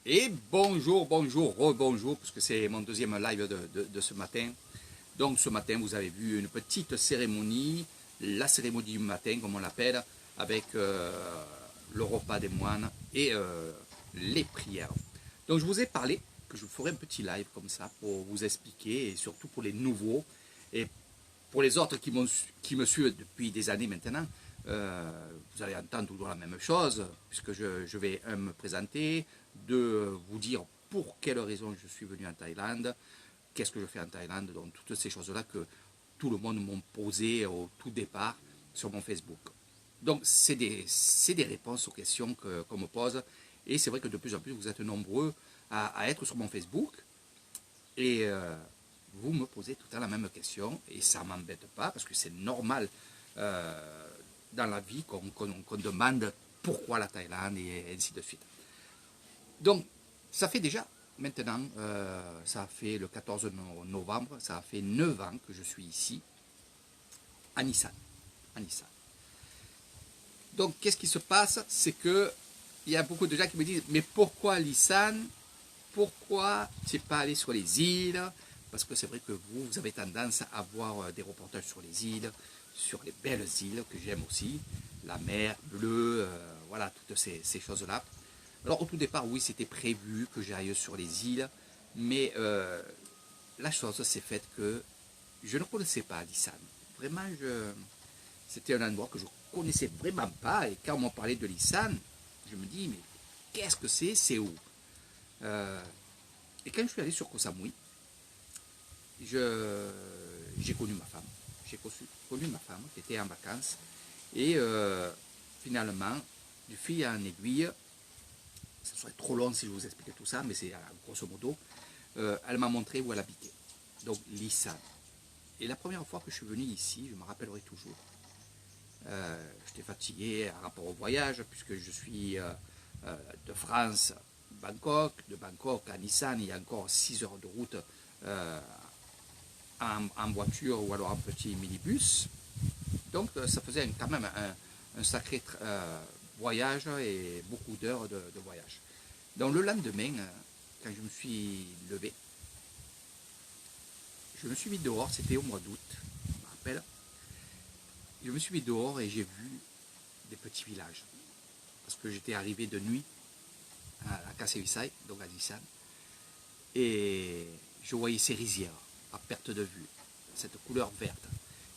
Et bonjour, rebonjour, parce que c'est mon deuxième live de ce matin. Donc ce matin, vous avez vu une petite cérémonie, la cérémonie du matin, comme on l'appelle, avec le repas des moines et les prières. Donc je vous ai parlé que je vous ferai un petit live comme ça pour vous expliquer, et surtout pour les nouveaux, et pour les autres qui me suivent depuis des années maintenant. Vous allez entendre toujours la même chose, puisque je vais me présenter, de vous dire pour quelle raison je suis venu en Thaïlande, qu'est-ce que je fais en Thaïlande, donc toutes ces choses-là que tout le monde m'a posé au tout départ sur mon Facebook. Donc c'est des réponses aux questions qu'on me pose, et c'est vrai que de plus en plus vous êtes nombreux à être sur mon Facebook, et vous me posez tout le temps la même question, et ça ne m'embête pas, parce que c'est normal dans la vie qu'on demande pourquoi la Thaïlande, et ainsi de suite. Donc, ça fait déjà, maintenant, ça fait le 14 novembre, ça fait 9 ans que je suis ici, à Nissan. Donc, qu'est-ce qui se passe? C'est que il y a beaucoup de gens qui me disent, mais pourquoi Nissan? Pourquoi tu n'es pas allé sur les îles? Parce que c'est vrai que vous avez tendance à voir des reportages sur les îles, sur les belles îles que j'aime aussi, la mer bleue, voilà, toutes ces choses-là. Alors au tout départ, oui, c'était prévu que j'aille sur les îles, mais la chose s'est faite que je ne connaissais pas Nissan. Vraiment, c'était un endroit que je ne connaissais vraiment pas, et quand on m'a parlé de Nissan, je me dis, mais qu'est-ce que c'est où? Et quand je suis allé sur Koh Samui, j'ai connu ma femme. J'ai connu ma femme qui était en vacances. Et finalement, du fil en aiguille, ça serait trop long si je vous expliquais tout ça, mais c'est grosso modo, elle m'a montré où elle habitait. Donc Lissan. Et la première fois que je suis venu ici, je me rappellerai toujours, j'étais fatigué par rapport au voyage, puisque je suis de France, Bangkok, de Bangkok à Nissan, il y a encore 6 heures de route en voiture ou alors en petit minibus. Donc ça faisait quand même un sacré voyage et beaucoup d'heures de voyage. Donc le lendemain, quand je me suis levé, je me suis mis dehors, c'était au mois d'août, je me rappelle. Je me suis mis dehors et j'ai vu des petits villages. Parce que j'étais arrivé de nuit à Kassevisai, donc à Nissan. Et je voyais ces rizières à perte de vue, cette couleur verte.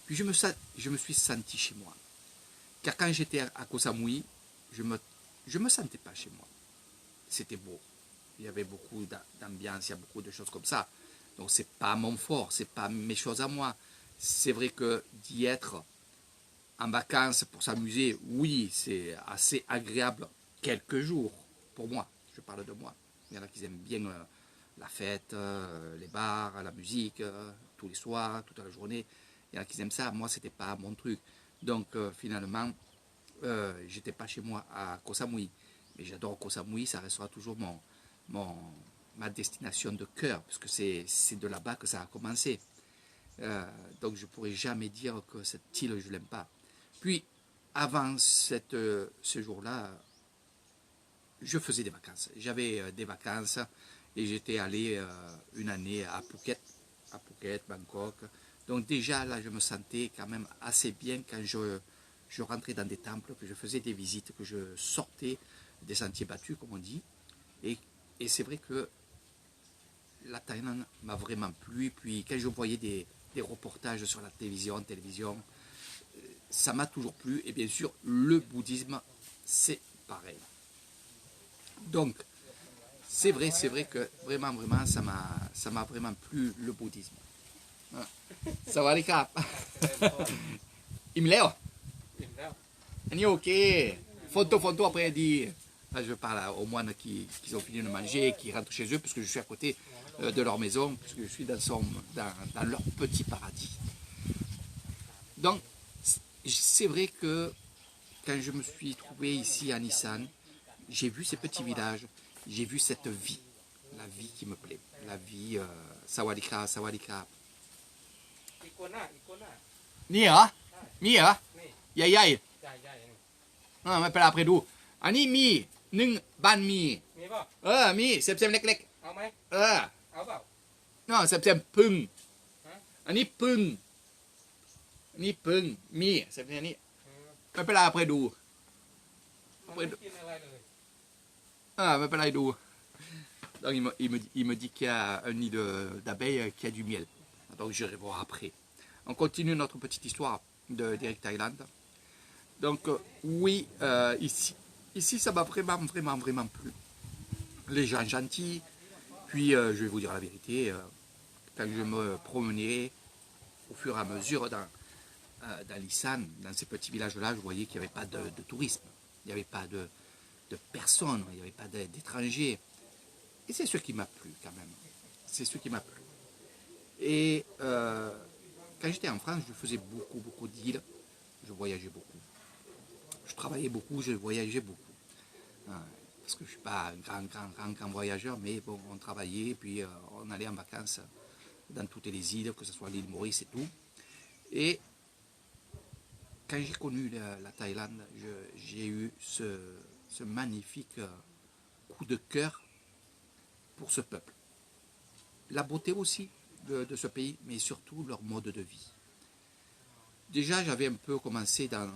Puis je me suis senti chez moi. Car quand j'étais à Koh Samui, je me sentais pas chez moi. C'était beau. Il y avait beaucoup d'ambiance, il y a beaucoup de choses comme ça. Donc c'est pas mon fort, c'est pas mes choses à moi. C'est vrai que d'y être en vacances pour s'amuser, oui, c'est assez agréable quelques jours pour moi. Je parle de moi. Il y en a qui aiment bien la fête, les bars, la musique, tous les soirs, toute la journée. Il y en a qui aiment ça. Moi, c'était pas mon truc. Donc finalement, j'étais pas chez moi à Koh Samui. Mais j'adore Koh Samui, ça restera toujours ma destination de cœur, parce que c'est de là-bas que ça a commencé. Donc je ne pourrais jamais dire que cette île, je ne l'aime pas. Puis, avant ce jour-là, je faisais des vacances. J'avais des vacances et j'étais allé une année à Phuket, Bangkok. Donc déjà, là, je me sentais quand même assez bien quand je rentrais dans des temples, que je faisais des visites, que je sortais des sentiers battus, comme on dit. Et c'est vrai que la Thaïlande m'a vraiment plu. Puis quand je voyais des reportages sur la télévision, ça m'a toujours plu. Et bien sûr, le bouddhisme, c'est pareil. Donc, c'est vrai que vraiment, ça m'a vraiment plu, le bouddhisme. Ça va les cap. Il me lève. On est ok. Photo après dit. Là, je parle aux moines qui ont fini de manger, qui rentrent chez eux, parce que je suis à côté de leur maison, puisque je suis dans leur petit paradis. Donc, c'est vrai que quand je me suis trouvé ici à Nissan, j'ai vu ces petits villages, j'ai vu cette vie, la vie qui me plaît, la vie sawadika. Ni hả? Mi hả?ใหญ่ ไม่เป็นไรaprèsดู อันนี้มี1บ้านมี มีเสียมๆเล็ก เอาไหม ๆเอาเปล่า no เสียมๆพึ่ง ฮะ อันนี้พึ่งอันนี้พึ่งมีเสียมๆนี้ไม่เป็นไรเพื่อดู มันไม่กินอะไรเลย mais pas là, donc il me dit qu'il y a un nid d'abeilles qui a du miel. Donc j'irai voir après. On continue notre petite histoire d'Eric Thaïlande. Donc oui, ici ça m'a vraiment plu. Les gens gentils. Puis je vais vous dire la vérité, quand je me promenais au fur et à mesure dans l'Isan, dans ces petits villages-là, je voyais qu'il n'y avait pas de tourisme. Il n'y avait pas de personnes, il n'y avait pas d'étrangers. Et c'est ce qui m'a plu quand même. C'est ce qui m'a plu. Et quand j'étais en France, je faisais beaucoup d'îles. Je voyageais beaucoup. Je travaillais beaucoup, je voyageais beaucoup. Parce que je ne suis pas un grand voyageur, mais bon, on travaillait, puis on allait en vacances dans toutes les îles, que ce soit l'île Maurice et tout. Et quand j'ai connu la Thaïlande, j'ai eu ce magnifique coup de cœur pour ce peuple. La beauté aussi de ce pays, mais surtout leur mode de vie. Déjà, j'avais un peu commencé dans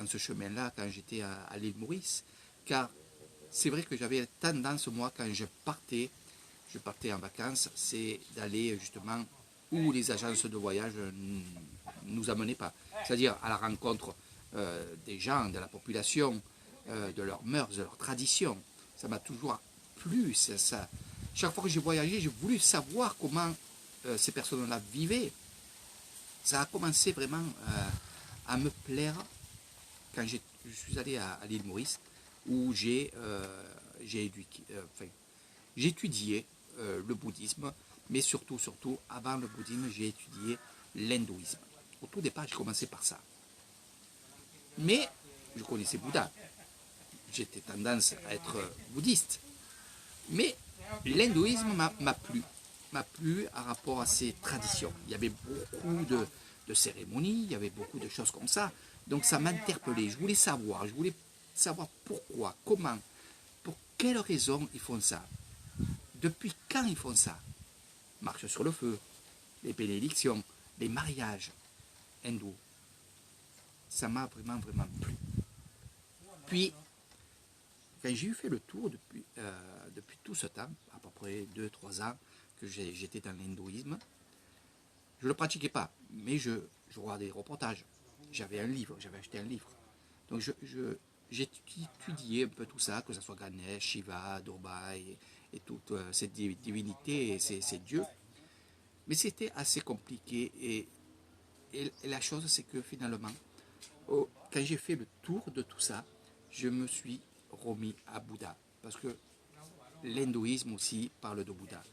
ce chemin-là quand j'étais à l'île Maurice, car c'est vrai que j'avais tendance, moi, quand je partais en vacances, c'est d'aller justement où les agences de voyage ne nous amenaient pas. C'est-à-dire à la rencontre des gens, de la population, de leurs mœurs, de leurs traditions. Ça m'a toujours plu. Chaque fois que j'ai voyagé, j'ai voulu savoir comment ces personnes-là vivaient. Ça a commencé vraiment à me plaire quand je suis allé à l'île Maurice, où j'ai étudié le bouddhisme, mais surtout, avant le bouddhisme, j'ai étudié l'hindouisme. Au tout départ, j'ai commencé par ça. Mais je connaissais Bouddha. J'étais tendance à être bouddhiste. Mais l'hindouisme m'a plu à rapport à ses traditions. Il y avait beaucoup de cérémonies, il y avait beaucoup de choses comme ça. Donc ça m'interpellait. Je voulais savoir pourquoi, comment, pour quelles raisons ils font ça. Depuis quand ils font ça? Marche sur le feu, les bénédictions, les mariages hindous. Ça m'a vraiment plu. Puis, quand j'ai eu fait le tour depuis tout ce temps, à peu près 2-3 ans que j'étais dans l'hindouisme, je ne le pratiquais pas, mais je regardais des reportages. J'avais acheté un livre. Donc j'ai étudié un peu tout ça, que ce soit Ganesh, Shiva, Durga et toutes ces divinités et ces dieux. Mais c'était assez compliqué et la chose c'est que finalement, quand j'ai fait le tour de tout ça, je me suis remis à Bouddha. Parce que l'hindouisme aussi parle de Bouddha.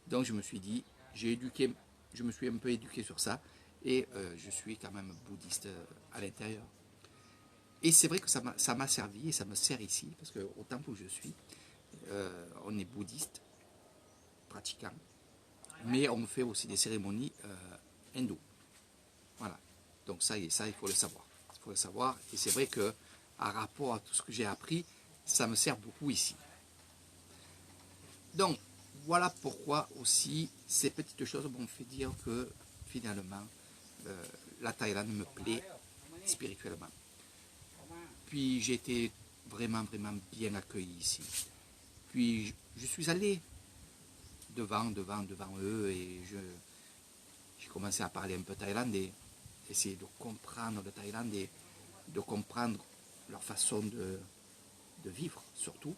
Donc je me suis dit, je me suis un peu éduqué sur ça et je suis quand même bouddhiste à l'intérieur. Et c'est vrai que ça m'a servi et ça me sert ici, parce qu'au temple où je suis, on est bouddhiste, pratiquant, mais on fait aussi des cérémonies hindoues. Voilà. Donc ça, il faut le savoir. Il faut le savoir. Et c'est vrai que, à rapport à tout ce que j'ai appris, ça me sert beaucoup ici. Donc, voilà pourquoi aussi ces petites choses m'ont fait dire que finalement, la Thaïlande me plaît spirituellement. Puis j'ai été vraiment bien accueilli ici. Puis je suis allé devant eux et j'ai commencé à parler un peu thaïlandais, essayer de comprendre le thaïlandais, de comprendre leur façon de vivre, surtout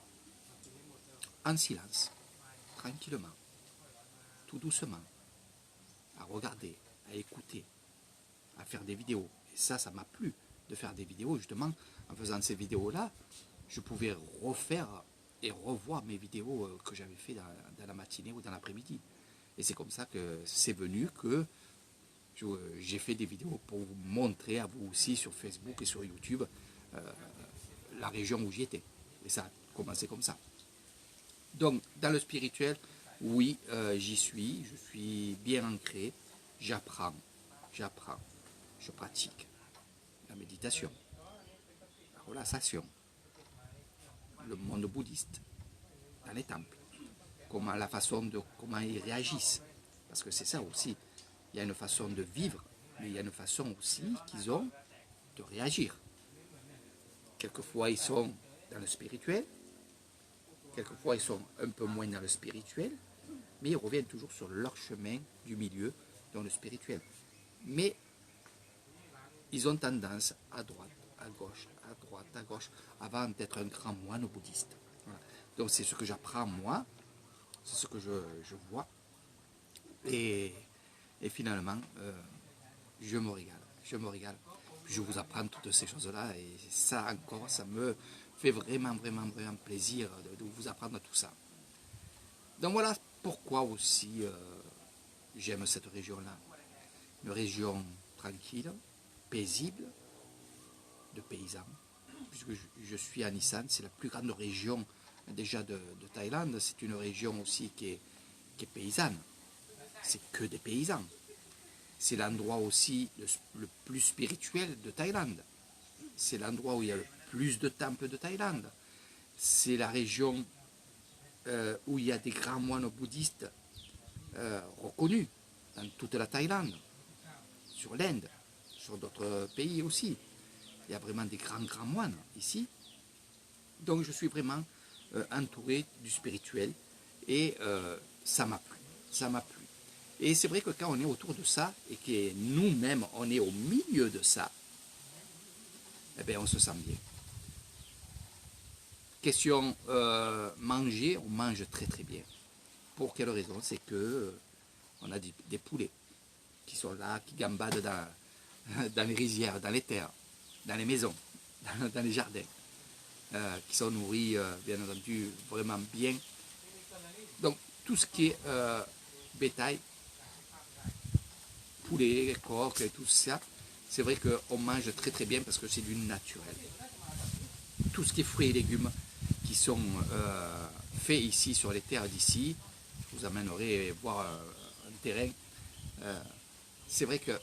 en silence, tranquillement, tout doucement, à regarder, à écouter, à faire des vidéos. Et ça m'a plu de faire des vidéos. Justement, en faisant ces vidéos-là, je pouvais refaire et revoir mes vidéos que j'avais fait dans la matinée ou dans l'après-midi. Et c'est comme ça que c'est venu que j'ai fait des vidéos pour vous montrer à vous aussi sur Facebook et sur YouTube la région où j'y étais. Et ça a commencé comme ça. Donc, dans le spirituel, oui, j'y suis, je suis bien ancré, j'apprends, je pratique la méditation, la relaxation, le monde bouddhiste, dans les temples, la façon de comment ils réagissent. Parce que c'est ça aussi. Il y a une façon de vivre, mais il y a une façon aussi qu'ils ont de réagir. Quelquefois, ils sont dans le spirituel, quelquefois, ils sont un peu moins dans le spirituel, mais ils reviennent toujours sur leur chemin du milieu, dans le spirituel. Mais ils ont tendance à droite, à gauche, à droite, à gauche, avant d'être un grand moine bouddhiste. Voilà. Donc c'est ce que j'apprends moi, c'est ce que je vois, et finalement, je me régale, je me régale. Je vous apprends toutes ces choses-là, et ça encore, ça me fait vraiment, vraiment, vraiment plaisir de vous apprendre tout ça. Donc voilà pourquoi aussi j'aime cette région-là. Une région tranquille, paisible, de paysans. Puisque je suis à Nissan, c'est la plus grande région déjà de Thaïlande. C'est une région aussi qui est paysanne. C'est que des paysans. C'est l'endroit aussi le plus spirituel de Thaïlande. C'est l'endroit où il y a le plus de temples de Thaïlande. C'est la région où il y a des grands moines bouddhistes reconnus dans toute la Thaïlande, sur l'Inde, sur d'autres pays aussi. Il y a vraiment des grands moines ici. Donc je suis vraiment entouré du spirituel et ça m'a plu. Ça m'a plu. Et c'est vrai que quand on est autour de ça et que nous-mêmes on est au milieu de ça, eh bien on se sent bien. Question manger, on mange très très bien. Pour quelle raison? C'est que on a des poulets qui sont là, qui gambadent dans les rizières, dans les terres, dans les maisons, dans les jardins, qui sont nourris, bien entendu, vraiment bien. Donc, tout ce qui est bétail, poulet, coq et tout ça, c'est vrai qu'on mange très très bien parce que c'est du naturel. Tout ce qui est fruits et légumes qui sont faits ici sur les terres d'ici, je vous amènerai voir un terrain. C'est vrai que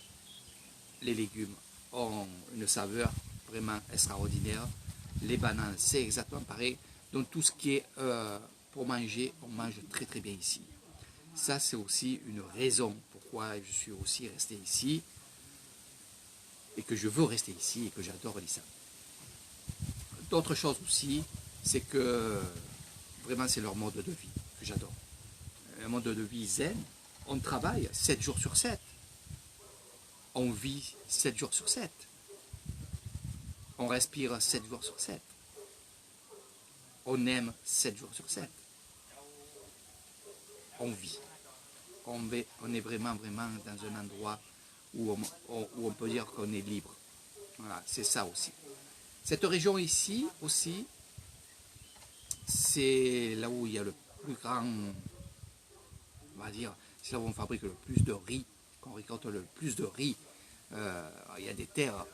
les légumes ont une saveur vraiment extraordinaire. Les bananes, c'est exactement pareil. Donc tout ce qui est pour manger, on mange très très bien ici. Ça, c'est aussi une raison pourquoi je suis aussi resté ici et que je veux rester ici et que j'adore Lissa. D'autres choses aussi, c'est que vraiment c'est leur mode de vie que j'adore. Un mode de vie zen. On travaille 7 jours sur 7. On vit 7 jours sur 7. On respire 7 jours sur 7. On aime 7 jours sur 7. On vit. On est vraiment, vraiment dans un endroit où on peut dire qu'on est libre. Voilà, c'est ça aussi. Cette région ici aussi, c'est là où il y a le plus grand, on va dire, c'est là où on fabrique le plus de riz, qu'on récolte le plus de riz. Il y a des terres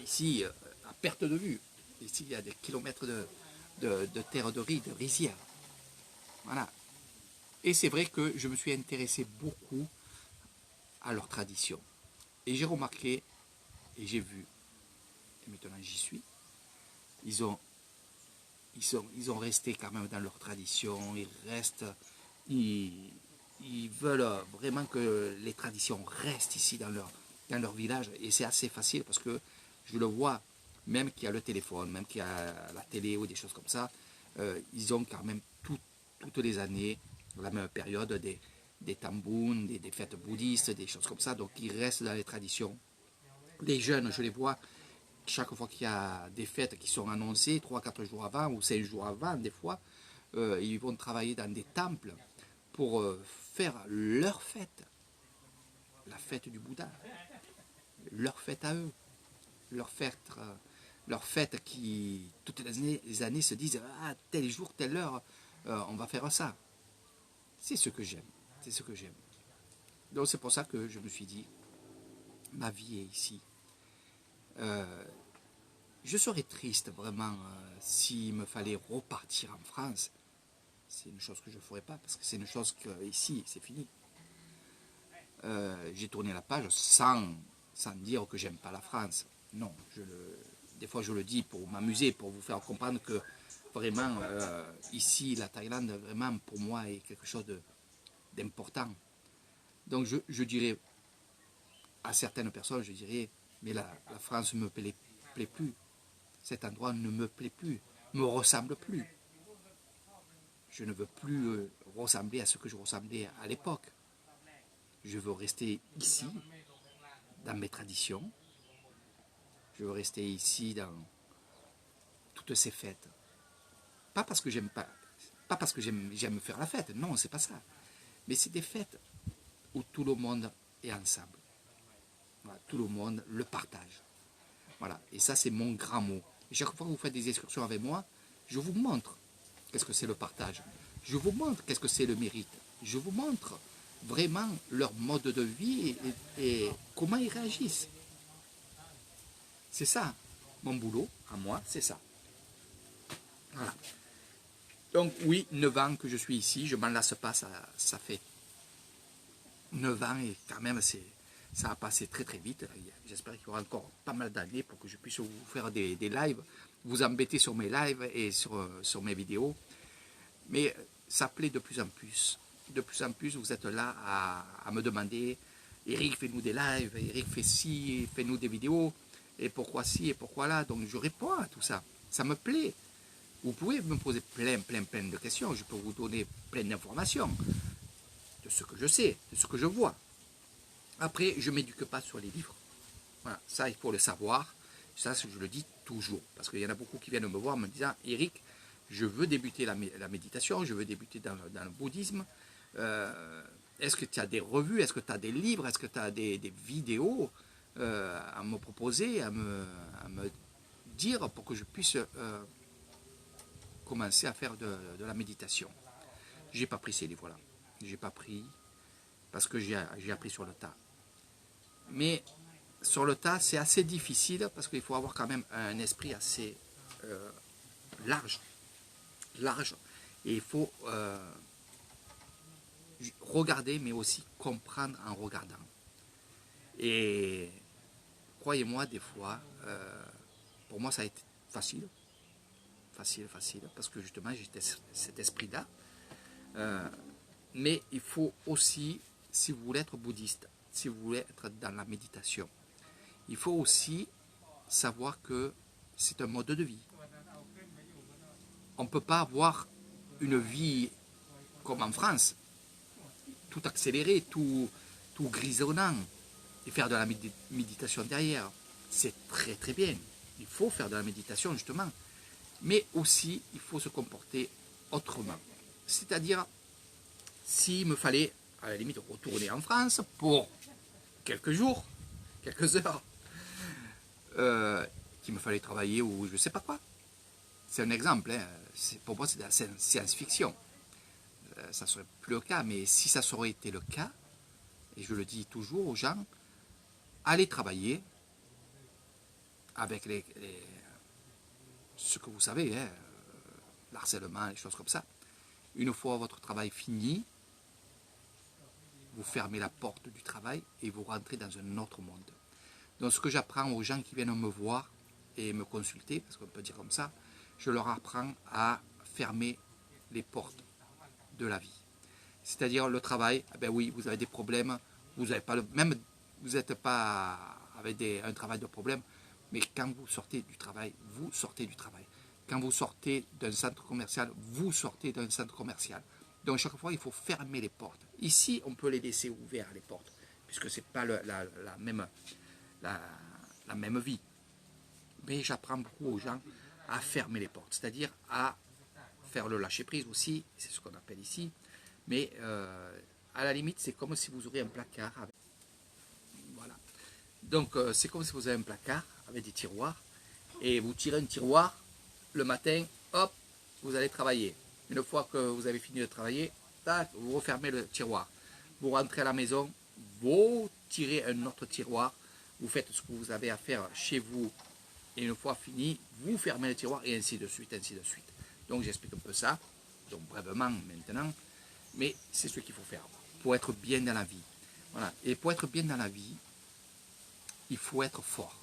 ici à perte de vue. Ici, il y a des kilomètres de terres de riz, de rizières. Voilà. Et c'est vrai que je me suis intéressé beaucoup à leur tradition. Et j'ai remarqué, et j'ai vu, et maintenant j'y suis, ils ont resté quand même dans leur tradition, ils veulent vraiment que les traditions restent ici dans leur village. Et c'est assez facile parce que je le vois, même qu'il y a le téléphone, même qu'il y a la télé ou des choses comme ça, ils ont quand même toutes les années, la même période, des tambouns, des fêtes bouddhistes, des choses comme ça. Donc ils restent dans les traditions. Les jeunes, je les vois, chaque fois qu'il y a des fêtes qui sont annoncées, 3-4 jours avant ou 5 jours avant, des fois, ils vont travailler dans des temples pour faire leur fête, la fête du Bouddha, leur fête à eux, leur fête qui, toutes les années se disent, ah, tel jour, telle heure, on va faire ça. C'est ce que j'aime, c'est ce que j'aime. Donc c'est pour ça que je me suis dit, ma vie est ici. Je serais triste vraiment s'il me fallait repartir en France. C'est une chose que je ne ferais pas parce que c'est une chose que ici c'est fini. J'ai tourné la page sans dire que j'aime pas la France. Non, des fois je le dis pour m'amuser, pour vous faire comprendre que vraiment, ici, la Thaïlande, vraiment, pour moi, est quelque chose d'important. Donc je dirais à certaines personnes, je dirais, mais la France ne me plaît plus. Cet endroit ne me plaît plus, me ressemble plus. Je ne veux plus ressembler à ce que je ressemblais à l'époque. Je veux rester ici, dans mes traditions. Je veux rester ici dans toutes ces fêtes. Pas parce que j'aime pas parce que j'aime faire la fête, non, c'est pas ça. Mais c'est des fêtes où tout le monde est ensemble. Voilà, tout le monde le partage. Voilà, et ça c'est mon grand mot. Et chaque fois que vous faites des excursions avec moi, je vous montre qu'est-ce que c'est le partage. Je vous montre qu'est-ce que c'est le mérite. Je vous montre vraiment leur mode de vie et comment ils réagissent. C'est ça, mon boulot, à moi, c'est ça. Voilà. Donc oui, 9 ans que je suis ici, je ne m'en lasse pas, ça fait 9 ans et quand même ça a passé très très vite. J'espère qu'il y aura encore pas mal d'années pour que je puisse vous faire des lives, vous embêter sur mes lives et sur mes vidéos. Mais ça plaît de plus en plus. De plus en plus, vous êtes là à me demander, Eric, fais-nous des lives, Eric, fais ci, fais-nous des vidéos, et pourquoi ci, et pourquoi là. Donc je réponds à tout ça. Ça me plaît. Vous pouvez me poser plein de questions. Je peux vous donner plein d'informations de ce que je sais, de ce que je vois. Après, je ne m'éduque pas sur les livres. Voilà, ça, il faut le savoir. Ça, je le dis toujours. Parce qu'il y en a beaucoup qui viennent me voir en me disant, Eric, je veux débuter la méditation, je veux débuter dans le bouddhisme. Est-ce que tu as des revues, est-ce que tu as des livres, est-ce que tu as des vidéos à me proposer, à me dire pour que je puisse commencer à faire de la méditation. Je n'ai pas pris ces livres-là. Je n'ai pas pris parce que j'ai appris sur le tas. Mais sur le tas, c'est assez difficile parce qu'il faut avoir quand même un esprit assez large. Et il faut regarder, mais aussi comprendre en regardant. Et croyez-moi, des fois, pour moi, ça a été facile, parce que justement, j'ai cet esprit-là. Mais il faut aussi, si vous voulez être bouddhiste, si vous voulez être dans la méditation, il faut aussi savoir que c'est un mode de vie. On ne peut pas avoir une vie comme en France, tout accéléré, tout grisonnant, et faire de la méditation derrière. C'est très très bien. Il faut faire de la méditation justement. Mais aussi, il faut se comporter autrement. C'est-à-dire, s'il me fallait, à la limite, retourner en France pour quelques jours, quelques heures, qu'il me fallait travailler ou je ne sais pas quoi. C'est un exemple. Hein. Pour moi, c'est de la science-fiction. Ça ne serait plus le cas. Mais si ça aurait été le cas, et je le dis toujours aux gens, allez travailler avec ce que vous savez, hein, l'harcèlement, les choses comme ça. Une fois votre travail fini, vous fermez la porte du travail et vous rentrez dans un autre monde. Donc ce que j'apprends aux gens qui viennent me voir et me consulter, parce qu'on peut dire comme ça, je leur apprends à fermer les portes de la vie. C'est-à-dire le travail, eh ben oui, vous avez des problèmes, vous n'avez pas même vous n'êtes pas avec un travail de problème, mais quand vous sortez du travail, vous sortez du travail. Quand vous sortez d'un centre commercial, vous sortez d'un centre commercial. Donc chaque fois, il faut fermer les portes. Ici, on peut les laisser ouvertes, les portes, puisque ce n'est pas la même vie. Mais j'apprends beaucoup aux gens à fermer les portes, c'est-à-dire à faire le lâcher-prise aussi, c'est ce qu'on appelle ici. Mais à la limite, c'est comme si vous auriez un placard. Voilà. Donc c'est comme si vous avez un placard avec des tiroirs, et vous tirez un tiroir, le matin, hop, vous allez travailler. Une fois que vous avez fini de travailler, tac, vous refermez le tiroir. Vous rentrez à la maison, vous tirez un autre tiroir, vous faites ce que vous avez à faire chez vous, et une fois fini, vous fermez le tiroir, et ainsi de suite, ainsi de suite. Donc j'explique un peu ça, donc brièvement maintenant, mais c'est ce qu'il faut faire pour être bien dans la vie. Voilà. Et pour être bien dans la vie, il faut être fort.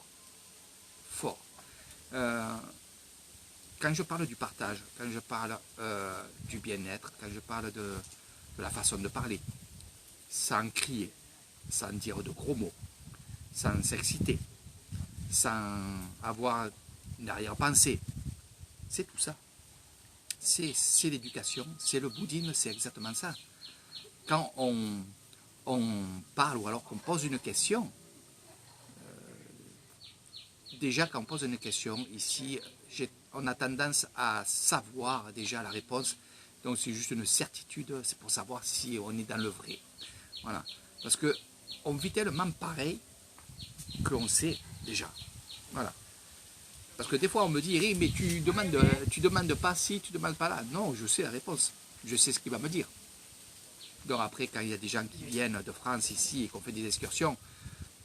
Fort. Quand je parle du partage, quand je parle du bien-être, quand je parle de la façon de parler, sans crier, sans dire de gros mots, sans s'exciter, sans avoir une arrière-pensée, c'est tout ça. C'est l'éducation, c'est le bouddhisme, c'est exactement ça. Quand on parle ou alors qu'on pose une question, déjà quand on pose une question, ici, on a tendance à savoir déjà la réponse, donc c'est juste une certitude, c'est pour savoir si on est dans le vrai. Voilà. Parce qu'on vit tellement pareil qu'on sait déjà. Voilà. Parce que des fois on me dit, Eric, mais tu demandes pas ci, tu demandes pas là. Non, je sais la réponse. Je sais ce qu'il va me dire. Donc après, quand il y a des gens qui viennent de France ici et qu'on fait des excursions,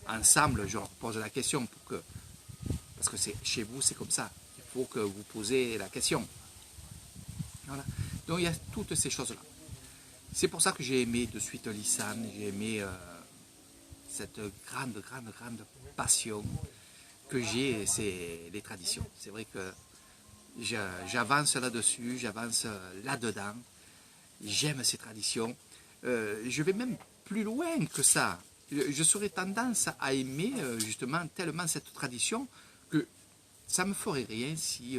ensemble, je leur pose la question pour que. Parce que chez vous, c'est comme ça. Il faut que vous posez la question. Voilà. Donc il y a toutes ces choses-là. C'est pour ça que j'ai aimé de suite l'Isan, j'ai aimé cette grande passion que j'ai, c'est les traditions. C'est vrai que j'avance là-dessus, j'avance là-dedans, j'aime ces traditions. Je vais même plus loin que ça. Je serais tendance à aimer justement tellement cette tradition que ça me ferait rien si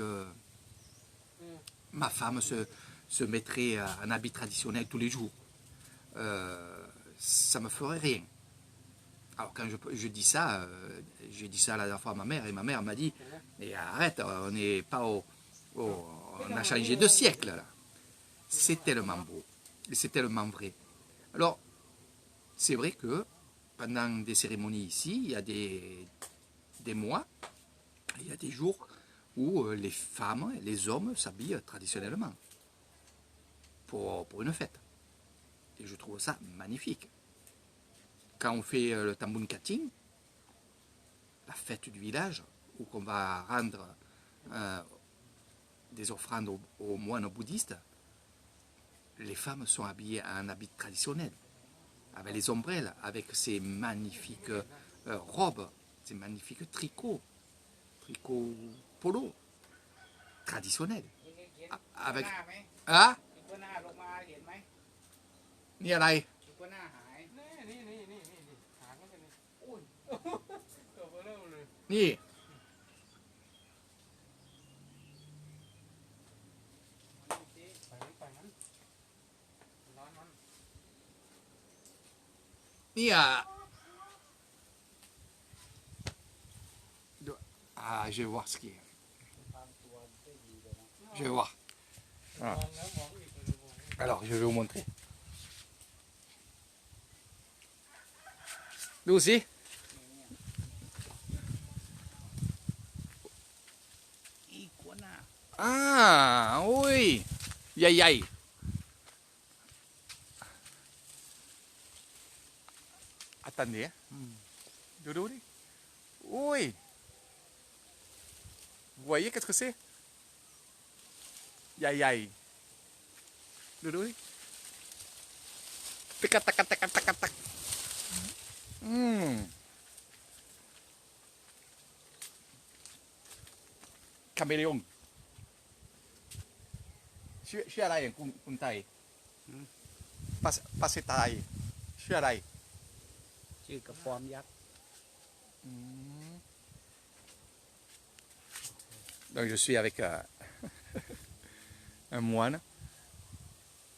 ma femme se mettrait en habit traditionnel tous les jours. Ça me ferait rien. Alors quand je dis ça, j'ai dit ça la dernière fois à ma mère, et ma mère m'a dit, mais arrête, on n'est pas on a changé de siècle là. C'est tellement beau, et c'est tellement vrai. Alors, c'est vrai que pendant des cérémonies ici, il y a des mois, il y a des jours où les femmes et les hommes s'habillent traditionnellement pour une fête. Et je trouve ça magnifique. Quand on fait le Tambun Kating, la fête du village, où on va rendre des offrandes aux moines bouddhistes, les femmes sont habillées en habit traditionnel, avec les ombrelles, avec ces magnifiques robes, ces magnifiques tricots polo, traditionnels. Avec... Ah ตัวหน้าลงมาเห็นไหม นี่อะไร ตัวหน้าหาย นี่หางมันเป็นอุ้ยตัวเบลอเลย นี่ ไปมันร้อนมัน นี่อ่ะ Ah, je vais voir ce qui est. ตามตัวได้ดีเลยนะ Je vais voir. มองแล้วมองอีกเลยมอง Alors, je vais vous montrer. Nous aussi. Iguana. Ah, oui. Yay, yay. Attendez. Hein. Dodo, oui. Vous voyez qu'est-ce que c'est? Yay, yay. Dodo. Tac, tac, tac, tac, tac, tac. Caméléon. ชื่ออะไรอย่างคุณไทยภาษาไทยชื่ออะไร ชื่อกระปอมยักษ์ Donc je suis avec un moine.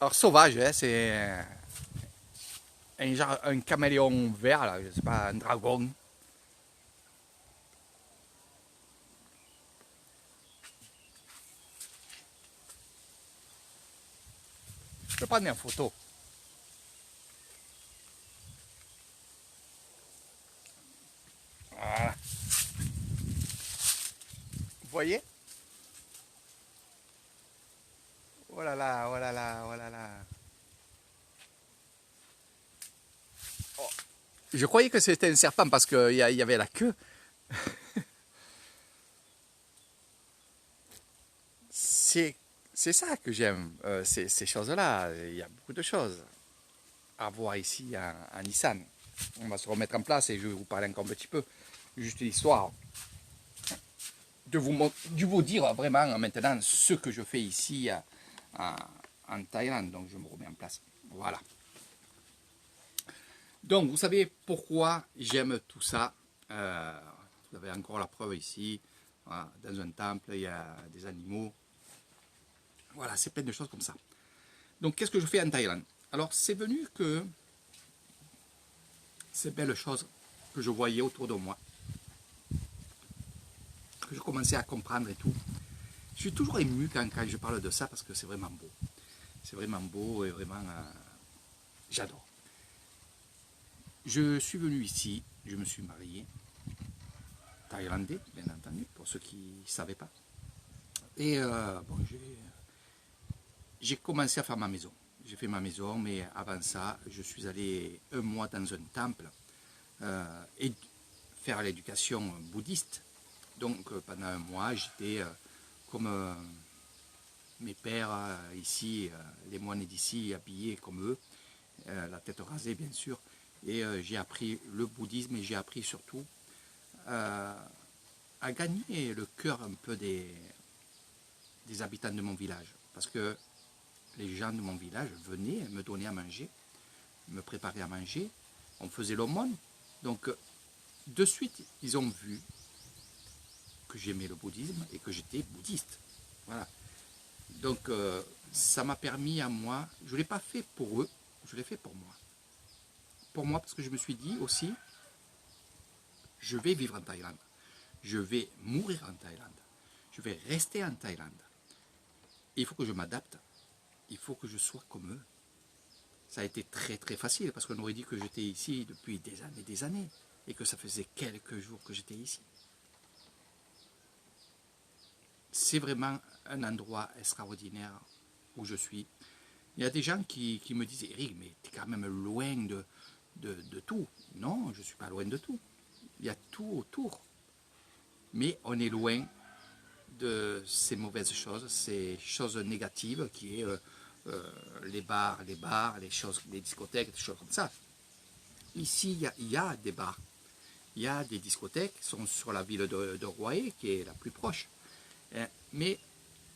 Alors sauvage, hein, c'est un caméléon vert, là, je sais pas, un dragon. Je peux prendre une photo. Voilà. Vous voyez? Oh là là, oh là là, oh là là. Oh. Je croyais que c'était un serpent parce qu'il y avait la queue. C'est ça que j'aime, ces choses-là. Il y a beaucoup de choses à voir ici en Isan. On va se remettre en place et je vais vous parler encore un petit peu. Juste l'histoire de vous dire vraiment maintenant ce que je fais ici en Thaïlande. Donc je me remets en place. Voilà. Donc vous savez pourquoi j'aime tout ça. Vous avez encore la preuve ici. Voilà, dans un temple, il y a des animaux. Voilà, c'est plein de choses comme ça. Donc qu'est-ce que je fais en Thaïlande? Alors c'est venu que ces belles choses que je voyais autour de moi, que je commençais à comprendre et tout. Je suis toujours ému quand je parle de ça parce que c'est vraiment beau. C'est vraiment beau et vraiment, j'adore. Je suis venu ici, je me suis marié, thaïlandais, bien entendu, pour ceux qui ne savaient pas. Et bon, j'ai commencé à faire ma maison. J'ai fait ma maison, mais avant ça, je suis allé un mois dans un temple et faire l'éducation bouddhiste. Donc pendant un mois, j'étais comme mes pères ici, les moines d'ici, habillés comme eux, la tête rasée bien sûr. Et j'ai appris le bouddhisme et j'ai appris surtout à gagner le cœur un peu des habitants de mon village. Parce que les gens de mon village venaient me donner à manger, me préparer à manger, on faisait l'aumône. Donc de suite, ils ont vu que j'aimais le bouddhisme et que j'étais bouddhiste. Voilà. Donc ça m'a permis à moi, je ne l'ai pas fait pour eux, je l'ai fait pour moi. Pour moi parce que je me suis dit aussi, je vais vivre en Thaïlande, je vais mourir en Thaïlande, je vais rester en Thaïlande. Et il faut que je m'adapte, il faut que je sois comme eux. Ça a été très très facile parce qu'on aurait dit que j'étais ici depuis des années et que ça faisait quelques jours que j'étais ici. C'est vraiment un endroit extraordinaire où je suis. Il y a des gens qui me disent, Eric, mais tu es quand même loin de tout. Non, je ne suis pas loin de tout. Il y a tout autour. Mais on est loin de ces mauvaises choses, ces choses négatives qui est les bars, les discothèques, des choses comme ça. Ici, il y a des bars. Il y a des discothèques qui sont sur la ville de Hue, qui est la plus proche. Mais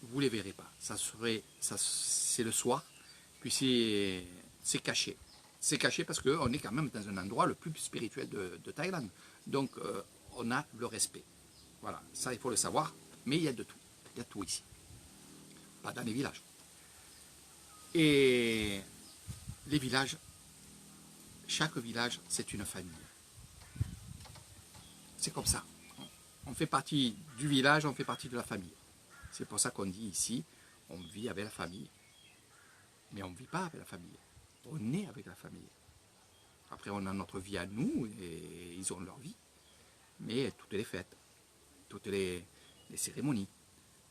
vous ne les verrez pas. C'est le soir, puis c'est caché. C'est caché parce qu'on est quand même dans un endroit le plus spirituel de Thaïlande. Donc on a le respect. Voilà, ça il faut le savoir. Mais il y a de tout. Il y a tout ici. Pas dans les villages. Et les villages, chaque village, c'est une famille. C'est comme ça. On fait partie du village, on fait partie de la famille. C'est pour ça qu'on dit ici, on vit avec la famille. Mais on ne vit pas avec la famille. On est avec la famille. Après, on a notre vie à nous et ils ont leur vie. Mais toutes les fêtes, toutes les cérémonies,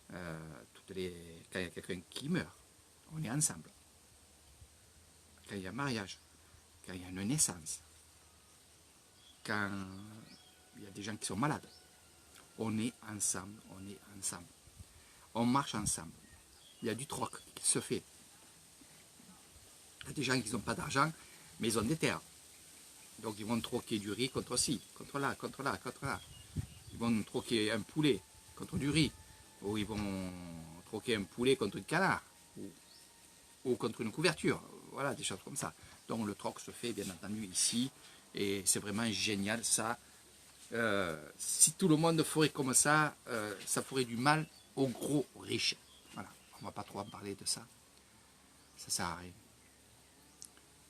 quand il y a quelqu'un qui meurt, on est ensemble. Quand il y a un mariage, quand il y a une naissance, quand il y a des gens qui sont malades, on est ensemble, on est ensemble. On marche ensemble. Il y a du troc qui se fait. Il y a des gens qui n'ont pas d'argent, mais ils ont des terres. Donc ils vont troquer du riz contre ci, contre là, contre là, contre là. Ils vont troquer un poulet contre du riz. Ou ils vont troquer un poulet contre un canard. Ou contre une couverture. Voilà, des choses comme ça. Donc le troc se fait bien entendu ici. Et c'est vraiment génial ça. Si tout le monde ferait comme ça, ça ferait du mal aux gros riches. Voilà, on ne va pas trop en parler de ça. Ça ne sert à rien.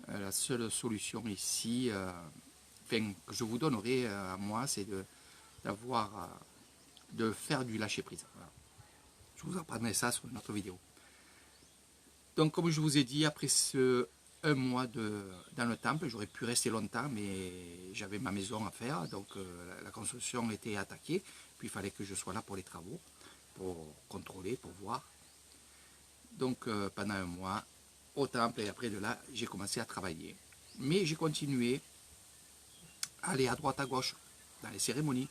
La seule solution ici, que je vous donnerai à moi, c'est de faire du lâcher prise. Voilà. Je vous apprendrai ça sur une autre vidéo. Donc comme je vous ai dit, après un mois dans le temple, j'aurais pu rester longtemps, mais j'avais ma maison à faire, donc la construction était attaquée, puis il fallait que je sois là pour les travaux, pour contrôler, pour voir. Donc pendant un mois, au temple, et après de là, j'ai commencé à travailler. Mais j'ai continué à aller à droite, à gauche, dans les cérémonies,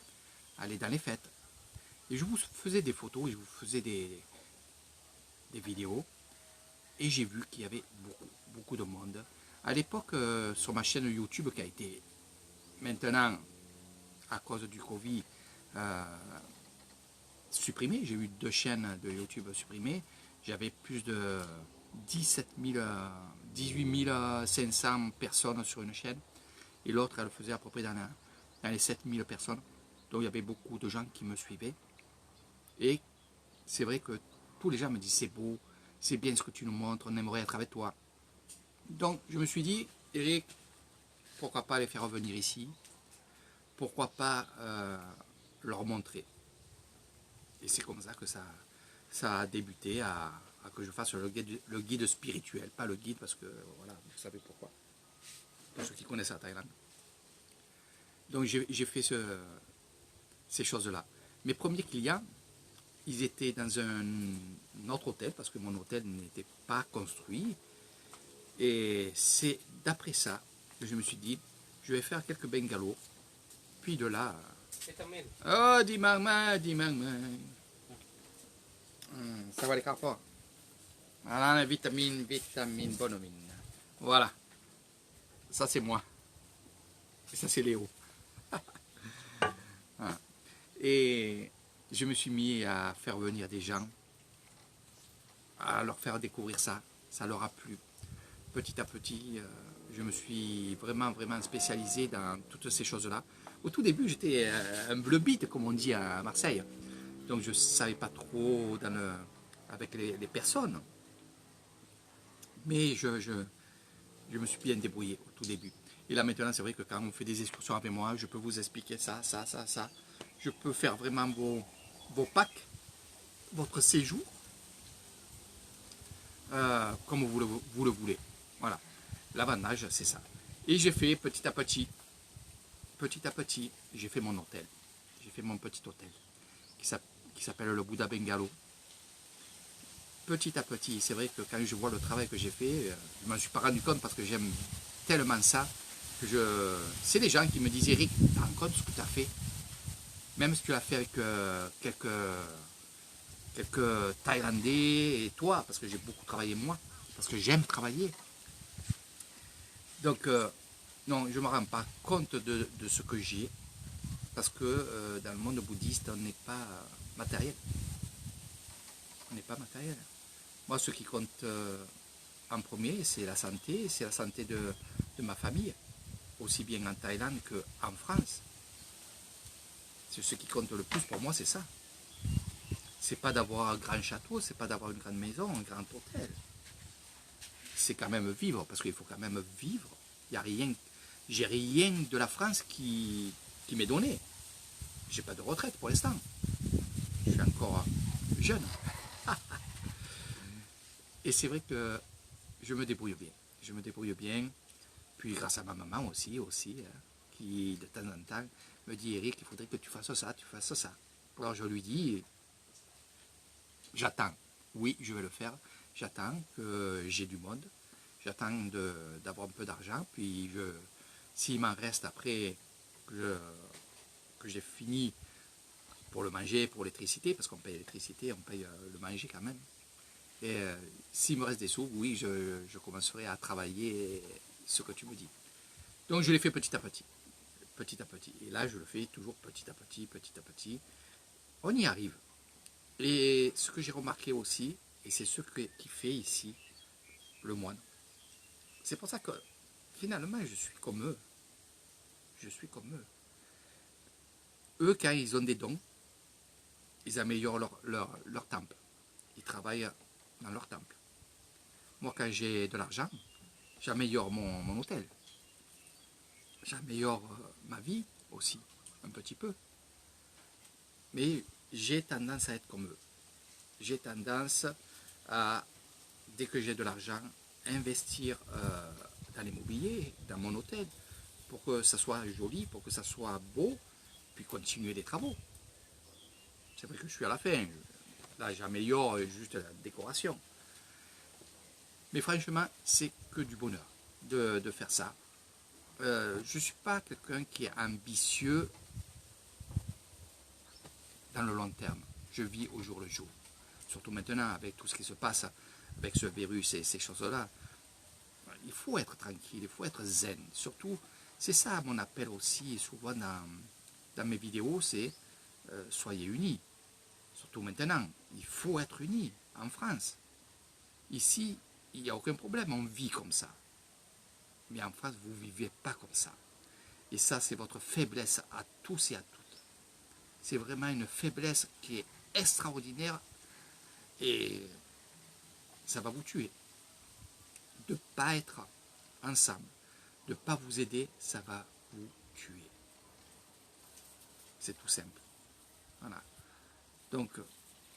aller dans les fêtes. Et je vous faisais des photos, je vous faisais des vidéos, et j'ai vu qu'il y avait beaucoup de monde. À l'époque, sur ma chaîne YouTube, qui a été maintenant, à cause du Covid, supprimées. J'ai eu 2 chaînes de YouTube supprimées. J'avais plus de 18 500 personnes sur une chaîne. Et l'autre, elle faisait à peu près dans les 7000 personnes. Donc il y avait beaucoup de gens qui me suivaient. Et c'est vrai que tous les gens me disent c'est beau, c'est bien ce que tu nous montres, on aimerait être avec toi. Donc je me suis dit, Eric, pourquoi pas les faire revenir ici? Pourquoi pas leur montrer? Et c'est comme ça que ça a débuté à que je fasse le guide spirituel. Pas le guide parce que, voilà, vous savez pourquoi. Pour ceux qui connaissent la Thaïlande. Donc j'ai fait ces choses-là. Mes premiers clients, ils étaient dans un autre hôtel, parce que mon hôtel n'était pas construit. Et c'est d'après ça que je me suis dit, je vais faire quelques bungalows. Puis de là... Vitamine. Oh, dis maman. Ça va les carpes. Voilà, la vitamine, bonhomine. Voilà. Ça c'est moi. Et ça c'est Léo. Voilà. Et je me suis mis à faire venir des gens, à leur faire découvrir ça. Ça leur a plu. Petit à petit, je me suis vraiment spécialisé dans toutes ces choses-là. Au tout début, j'étais un bleu bite, comme on dit à Marseille. Donc je ne savais pas trop avec les personnes. Mais je me suis bien débrouillé au tout début. Et là maintenant, c'est vrai que quand on fait des excursions avec moi, je peux vous expliquer ça. Je peux faire vraiment vos packs, votre séjour, comme vous le voulez. Voilà. L'avantage, c'est ça. Et j'ai fait petit à petit, j'ai fait mon hôtel. J'ai fait mon petit hôtel qui s'appelle le Bouddha Bungalow. Petit à petit, c'est vrai que quand je vois le travail que j'ai fait, je ne m'en suis pas rendu compte parce que j'aime tellement ça que c'est des gens qui me disent Eric, tu te rends compte de ce que tu as fait? Même si tu l'as fait avec quelques Thaïlandais et toi, parce que j'ai beaucoup travaillé moi, parce que j'aime travailler. Donc, non, je ne me rends pas compte de ce que j'ai, parce que dans le monde bouddhiste, on n'est pas matériel. On n'est pas matériel. Moi, ce qui compte en premier, c'est la santé de ma famille, aussi bien en Thaïlande qu'en France. C'est ce qui compte le plus pour moi, c'est ça. C'est pas d'avoir un grand château, c'est pas d'avoir une grande maison, un grand hôtel. C'est quand même vivre, parce qu'il faut quand même vivre. Il y a rien, j'ai rien de la France qui m'est donné. J'ai pas de retraite pour l'instant. Je suis encore jeune. Et c'est vrai que je me débrouille bien. Je me débrouille bien. Puis grâce à ma maman aussi, qui de temps en temps me dit Eric, il faudrait que tu fasses ça, tu fasses ça. Alors je lui dis, j'attends. Oui, je vais le faire. J'attends que j'ai du monde. J'attends d'avoir un peu d'argent. Puis s'il m'en reste après que j'ai fini pour le manger, pour l'électricité, parce qu'on paye l'électricité, on paye le manger quand même. Et s'il me reste des sous, oui, je commencerai à travailler ce que tu me dis. Donc je l'ai fait petit à petit. Petit à petit. Et là, je le fais toujours petit à petit. On y arrive. Et ce que j'ai remarqué aussi, et c'est ce qui fait ici le moine, c'est pour ça que finalement, je suis comme eux. Je suis comme eux. Eux, quand ils ont des dons, ils améliorent leur temple. Ils travaillent dans leur temple. Moi, quand j'ai de l'argent, j'améliore mon hôtel. J'améliore ma vie aussi, un petit peu. Mais j'ai tendance à être comme eux. J'ai tendance à, dès que j'ai de l'argent, investir dans l'immobilier, dans mon hôtel, pour que ça soit joli, pour que ça soit beau, puis continuer les travaux. C'est vrai que je suis à la fin. Là, j'améliore juste la décoration. Mais franchement, c'est que du bonheur de faire ça. Je ne suis pas quelqu'un qui est ambitieux dans le long terme. Je vis au jour le jour. Surtout maintenant, avec tout ce qui se passe, avec ce virus et ces choses-là. Il faut être tranquille, il faut être zen. Surtout, c'est ça mon appel aussi, souvent dans mes vidéos, c'est soyez unis. surtout maintenant, il faut être unis en France. Ici, il n'y a aucun problème, on vit comme ça. Mais en France, vous ne vivez pas comme ça. Et ça, c'est votre faiblesse à tous et à toutes. C'est vraiment une faiblesse qui est extraordinaire et ça va vous tuer. De ne pas être ensemble, de ne pas vous aider, ça va vous tuer. C'est tout simple. Voilà. Donc,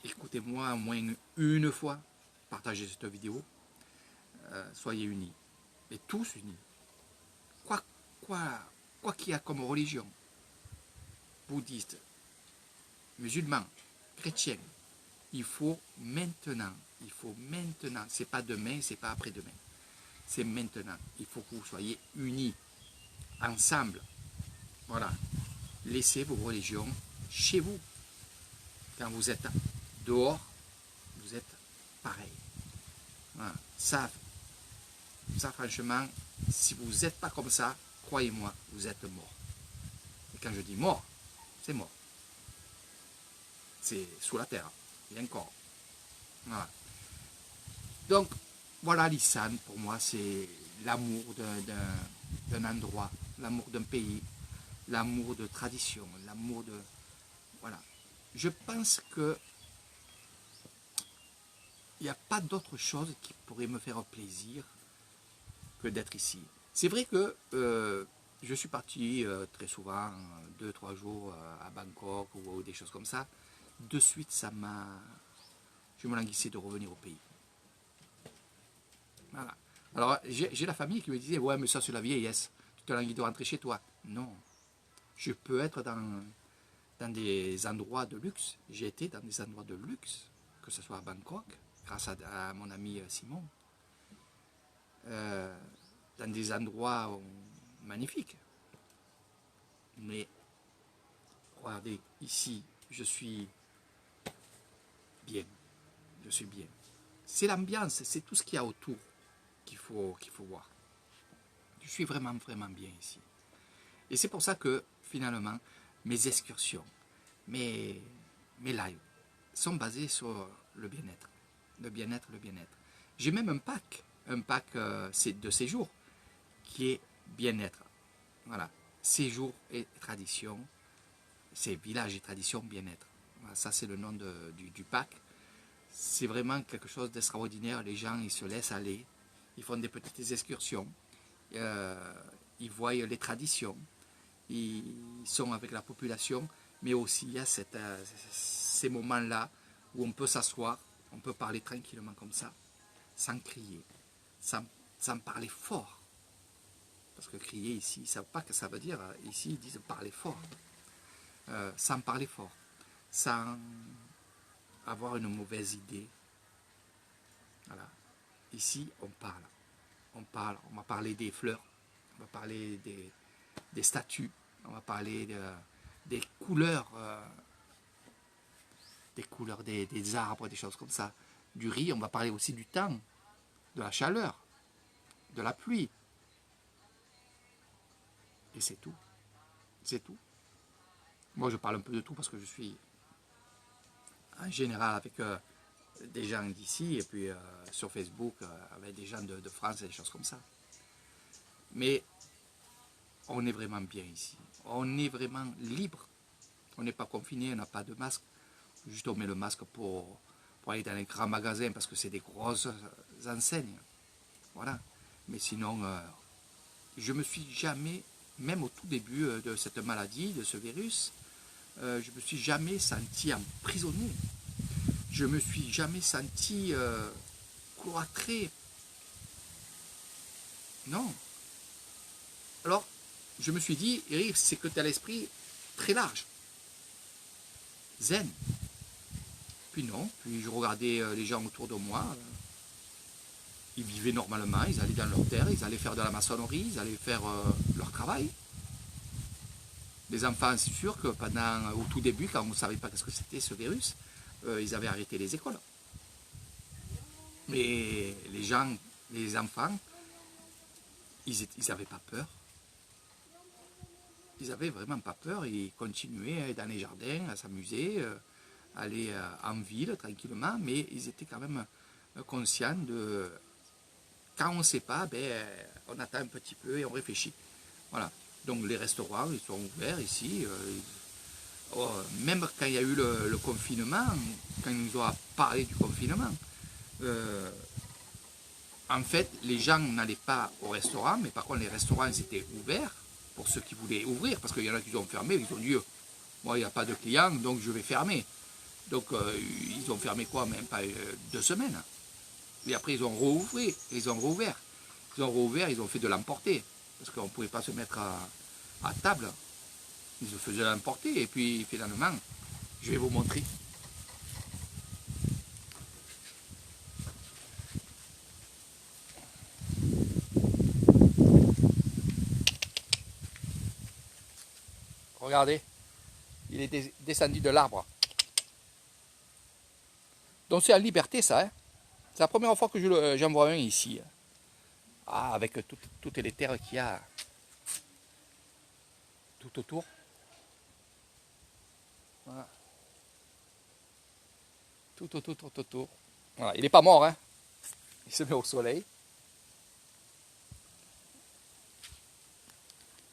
écoutez-moi au moins une fois, partagez cette vidéo, soyez unis, et tous unis. Quoi qu'il y a comme religion, bouddhiste, musulman, chrétien, il faut maintenant, c'est pas demain, c'est pas après-demain, c'est maintenant. Il faut que vous soyez unis, ensemble. Voilà. Laissez vos religions chez vous. Quand vous êtes dehors, vous êtes pareil. Voilà. Ça, franchement, si vous n'êtes pas comme ça, croyez-moi, vous êtes mort. Et quand je dis mort, c'est mort. C'est sous la terre, et encore. Voilà. Donc, voilà l'Islam, pour moi, c'est l'amour d'un endroit, l'amour d'un pays, l'amour de tradition, l'amour de... Voilà. Je pense que il n'y a pas d'autre chose qui pourrait me faire plaisir que d'être ici. C'est vrai que je suis parti très souvent, 2-3 jours à Bangkok ou des choses comme ça. De suite, je me languissais de revenir au pays. Voilà. Alors, j'ai la famille qui me disait, ouais, mais ça c'est la vieillesse, tu te languis de rentrer chez toi. Non, je peux être dans des endroits de luxe. J'ai été dans des endroits de luxe, que ce soit à Bangkok, grâce à mon ami Simon, dans des endroits magnifiques. Mais, regardez, ici, je suis bien. Je suis bien. C'est l'ambiance, c'est tout ce qu'il y a autour qu'il faut voir. Je suis vraiment, vraiment bien ici. Et c'est pour ça que, finalement, mes excursions, mes lives sont basés sur le bien-être. Le bien-être, le bien-être. J'ai même un pack de séjour qui est bien-être. Voilà. Séjour et tradition, c'est village et tradition bien-être. Voilà, ça, c'est le nom du pack. C'est vraiment quelque chose d'extraordinaire. Les gens, ils se laissent aller. Ils font des petites excursions. Ils voient les traditions. Ils sont avec la population. Mais aussi, il y a ces moments-là où on peut s'asseoir, on peut parler tranquillement comme ça, sans crier, sans parler fort. Parce que crier ici, ils ne savent pas ce que ça veut dire. Ici, ils disent parler fort. Sans parler fort. Sans avoir une mauvaise idée. Voilà. Ici, on parle. On parle. On va parler des fleurs. On va parler des statues. On va parler des couleurs. Des couleurs des arbres, des choses comme ça. Du riz, on va parler aussi du temps. De la chaleur. De la pluie. Et c'est tout. C'est tout. Moi, je parle un peu de tout parce que je suis en général avec des gens d'ici et puis sur Facebook avec des gens de France et des choses comme ça. Mais on est vraiment bien ici. On est vraiment libre. On n'est pas confiné, on n'a pas de masque. Juste on met le masque pour aller dans les grands magasins parce que c'est des grosses enseignes. Voilà. Mais sinon, je me suis jamais, même au tout début de cette maladie, de ce virus, je me suis jamais senti emprisonné. Je me suis jamais senti cloîtré. Non. Alors, je me suis dit, Eric, c'est que tu as l'esprit très large. Zen. Puis non, puis je regardais les gens autour de moi. Ils vivaient normalement, ils allaient dans leur terre, ils allaient faire de la maçonnerie, ils allaient faire leur travail. Les enfants, c'est sûr que au tout début, quand on ne savait pas ce que c'était ce virus, ils avaient arrêté les écoles. Mais les enfants, ils n'avaient pas peur. Ils n'avaient vraiment pas peur, ils continuaient dans les jardins à s'amuser, aller en ville tranquillement, mais ils étaient quand même conscients de quand on ne sait pas, ben, on attend un petit peu et on réfléchit. Voilà. Donc les restaurants, ils sont ouverts ici. Même quand il y a eu le confinement, quand ils nous ont parlé du confinement, en fait, les gens n'allaient pas au restaurant, mais par contre, les restaurants étaient ouverts pour ceux qui voulaient ouvrir, parce qu'il y en a qui ont fermé, ils ont dit, moi, il n'y a pas de clients, donc je vais fermer. Donc, ils ont fermé quoi, même pas 2 semaines. Et après, ils ont rouvert. Ils ont rouvert, ils ont fait de l'emporter, parce qu'on ne pouvait pas se mettre à table. Ils se faisaient l'emporter, et puis finalement, je vais vous montrer. Regardez, il est descendu de l'arbre. Donc c'est en liberté ça, hein. C'est la première fois que j'en vois un ici. Ah, avec toutes les terres qu'il y a tout autour. Voilà. Tout autour. Voilà. Il n'est pas mort, hein. Il se met au soleil.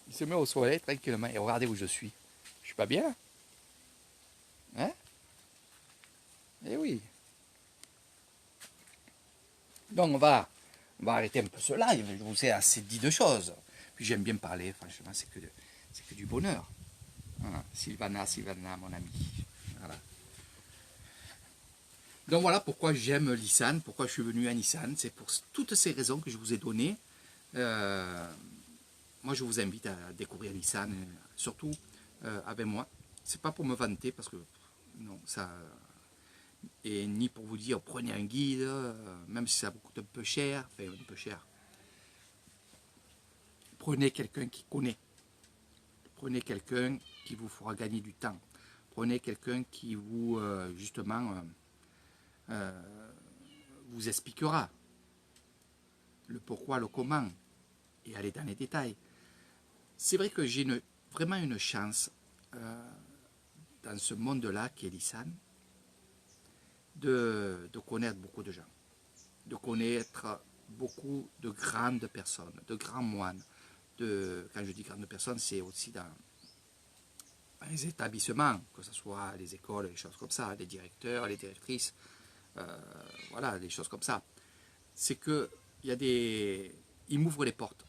Il se met au soleil tranquillement. Et regardez où je suis. Je suis pas bien. Hein? Eh oui. Donc on va arrêter un peu ce live. Je vous ai assez dit de choses. Puis j'aime bien parler. Franchement, c'est que du bonheur. Voilà. Sylvana, mon amie. Voilà. Donc voilà pourquoi j'aime Nissan, pourquoi je suis venu à Nissan. C'est pour toutes ces raisons que je vous ai données. Moi, je vous invite à découvrir Nissan, surtout avec moi. C'est pas pour me vanter, parce que non, ça, et ni pour vous dire prenez un guide, même si ça vous coûte un peu cher, enfin un peu cher. Prenez quelqu'un qui connaît. Prenez quelqu'un qui vous fera gagner du temps. Prenez quelqu'un qui vous, justement, vous expliquera le pourquoi, le comment, et aller dans les détails. C'est vrai que j'ai vraiment une chance dans ce monde-là qui est Nissan de connaître beaucoup de gens, de connaître beaucoup de grandes personnes, de grands moines. Quand je dis grandes personnes, c'est aussi dans les établissements, que ce soit les écoles, les choses comme ça, les directeurs, les directrices, voilà, des choses comme ça. C'est que ils m'ouvrent les portes.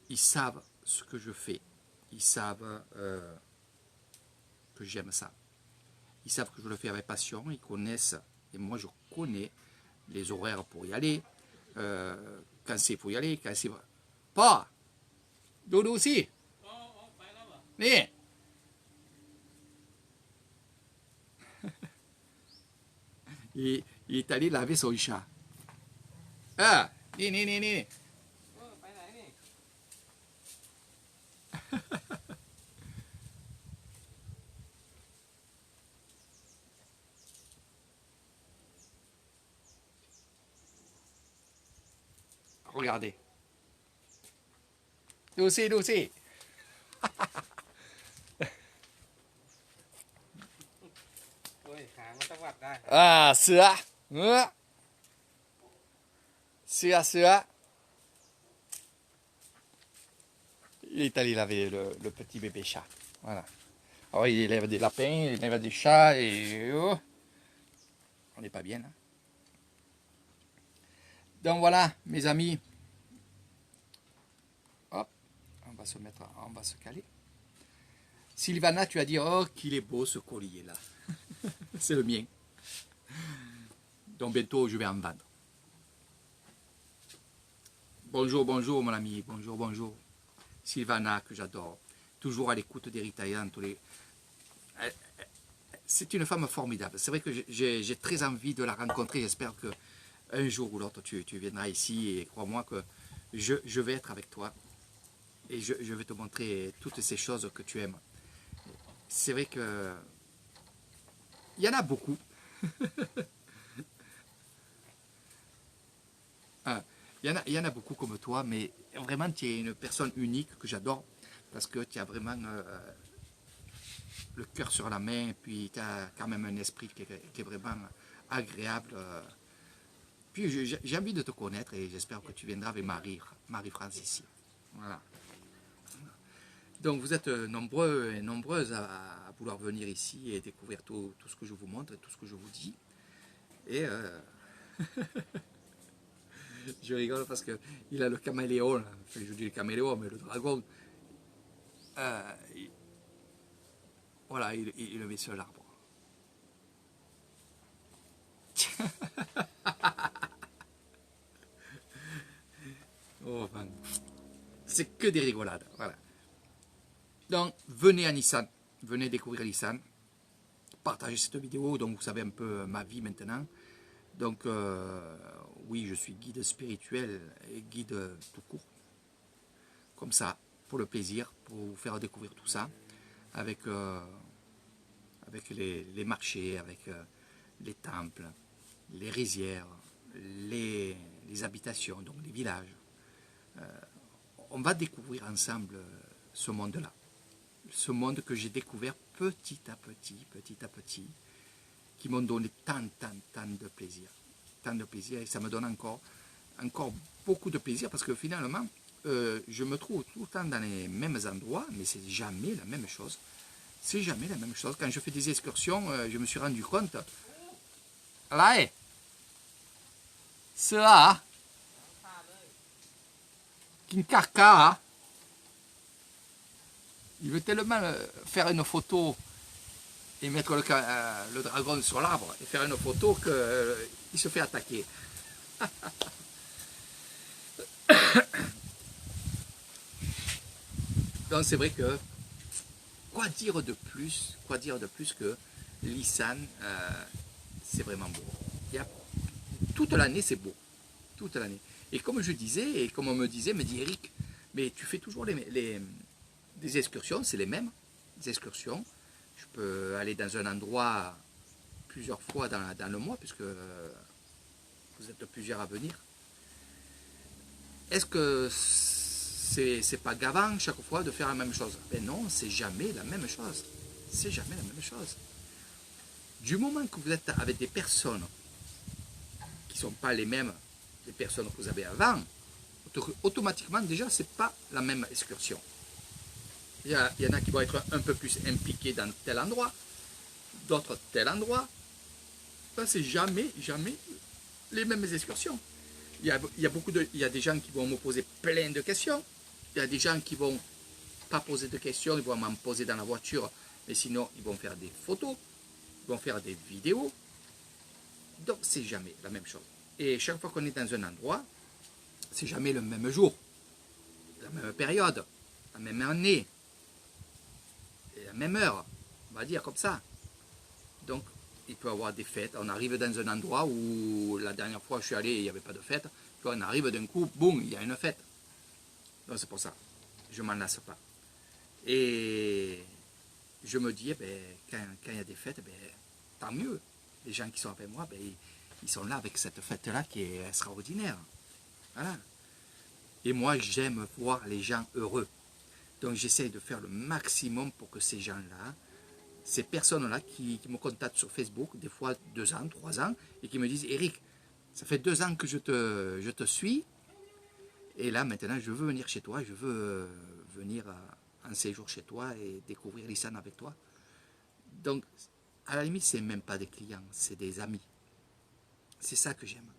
Ils savent ce que je fais. Ils savent que j'aime ça. Ils savent que je le fais avec passion. Ils connaissent, et moi je connais les horaires pour y aller. Quand c'est pour y aller, quand c'est pas. Dodo aussi. Mais il est allé laver son chat. Ah, ni. Regardez. Duสิ โอ้ยหางมันต้องวัดได้ Ah, เสือIl est allé laver le petit bébé chat. Voilà. Alors il élève des lapins, il élève des chats et oh, on n'est pas bien là. Donc voilà, mes amis. Hop, on va se caler. Sylvana, tu as dit, oh, qu'il est beau ce collier là. C'est le mien. Donc bientôt, je vais en vendre. Bonjour, mon ami. Bonjour. Sylvana, que j'adore. Toujours à l'écoute d'Erita Yan. C'est une femme formidable. C'est vrai que j'ai très envie de la rencontrer. J'espère que un jour ou l'autre, tu viendras ici et crois-moi que je vais être avec toi. Et je vais te montrer toutes ces choses que tu aimes. C'est vrai que il y en a beaucoup. Il y en a beaucoup comme toi, mais vraiment tu es une personne unique que j'adore parce que tu as vraiment le cœur sur la main, et puis tu as quand même un esprit qui est vraiment agréable. Puis j'ai envie de te connaître et j'espère que tu viendras avec Marie-France ici. Voilà. Donc vous êtes nombreux et nombreuses à vouloir venir ici et découvrir tout ce que je vous montre, tout ce que je vous dis. Et je rigole parce qu'il a le caméléon, là. Enfin, je dis le caméléon, mais le dragon, voilà, il le met sur l'arbre. Oh, enfin, c'est que des rigolades, voilà. Donc, venez à Nissan, venez découvrir Nissan, partagez cette vidéo, donc vous savez un peu ma vie maintenant. Donc, oui, je suis guide spirituel et guide tout court, comme ça, pour le plaisir, pour vous faire découvrir tout ça, avec les marchés, avec les temples, les rizières, les habitations, donc les villages. On va découvrir ensemble ce monde-là. Ce monde que j'ai découvert petit à petit, qui m'ont donné tant de plaisir. Tant de plaisir, et ça me donne encore beaucoup de plaisir, parce que finalement, je me trouve tout le temps dans les mêmes endroits, mais c'est jamais la même chose. C'est jamais la même chose. Quand je fais des excursions, je me suis rendu compte. Là, c'est là, Kinkarka, il veut tellement faire une photo et mettre le dragon sur l'arbre et faire une photo qu'il se fait attaquer. Donc c'est vrai que quoi dire de plus que Nissan, c'est vraiment beau. Toute l'année c'est beau, toute l'année. Et comme je disais, et comme on me dit Eric, mais tu fais toujours des excursions, c'est les mêmes excursions. Je peux aller dans un endroit plusieurs fois dans le mois, puisque vous êtes plusieurs à venir. Est-ce que c'est pas gavant chaque fois de faire la même chose? Ben non, c'est jamais la même chose. C'est jamais la même chose. Du moment que vous êtes avec des personnes qui ne sont pas les mêmes des personnes que vous avez avant, automatiquement déjà c'est pas la même excursion. Il y en a qui vont être un peu plus impliqués dans tel endroit, d'autres tel endroit. Ça c'est jamais les mêmes excursions. Il y a des gens qui vont me poser plein de questions. Il y a des gens qui vont pas poser de questions, ils vont m'en poser dans la voiture, mais sinon ils vont faire des photos, ils vont faire des vidéos. Donc c'est jamais la même chose. Et chaque fois qu'on est dans un endroit, c'est jamais le même jour, la même période, la même année, et la même heure, on va dire comme ça. Donc il peut y avoir des fêtes. On arrive dans un endroit où la dernière fois je suis allé, il n'y avait pas de fête. Puis on arrive d'un coup, boum, il y a une fête. Donc c'est pour ça, je ne m'en lasse pas. Et je me dis, eh ben, quand il y a des fêtes, eh ben, tant mieux. Les gens qui sont avec moi, ben, ils sont là avec cette fête-là qui est extraordinaire. Voilà. Et moi, j'aime voir les gens heureux. Donc j'essaye de faire le maximum pour que ces gens-là, ces personnes-là qui me contactent sur Facebook, des fois 2 ans, 3 ans, et qui me disent, Eric, ça fait 2 ans que je te suis, et là maintenant je veux venir chez toi, je veux venir en séjour chez toi et découvrir Nissan avec toi. Donc à la limite, c'est même pas des clients, c'est des amis. C'est ça que j'aime.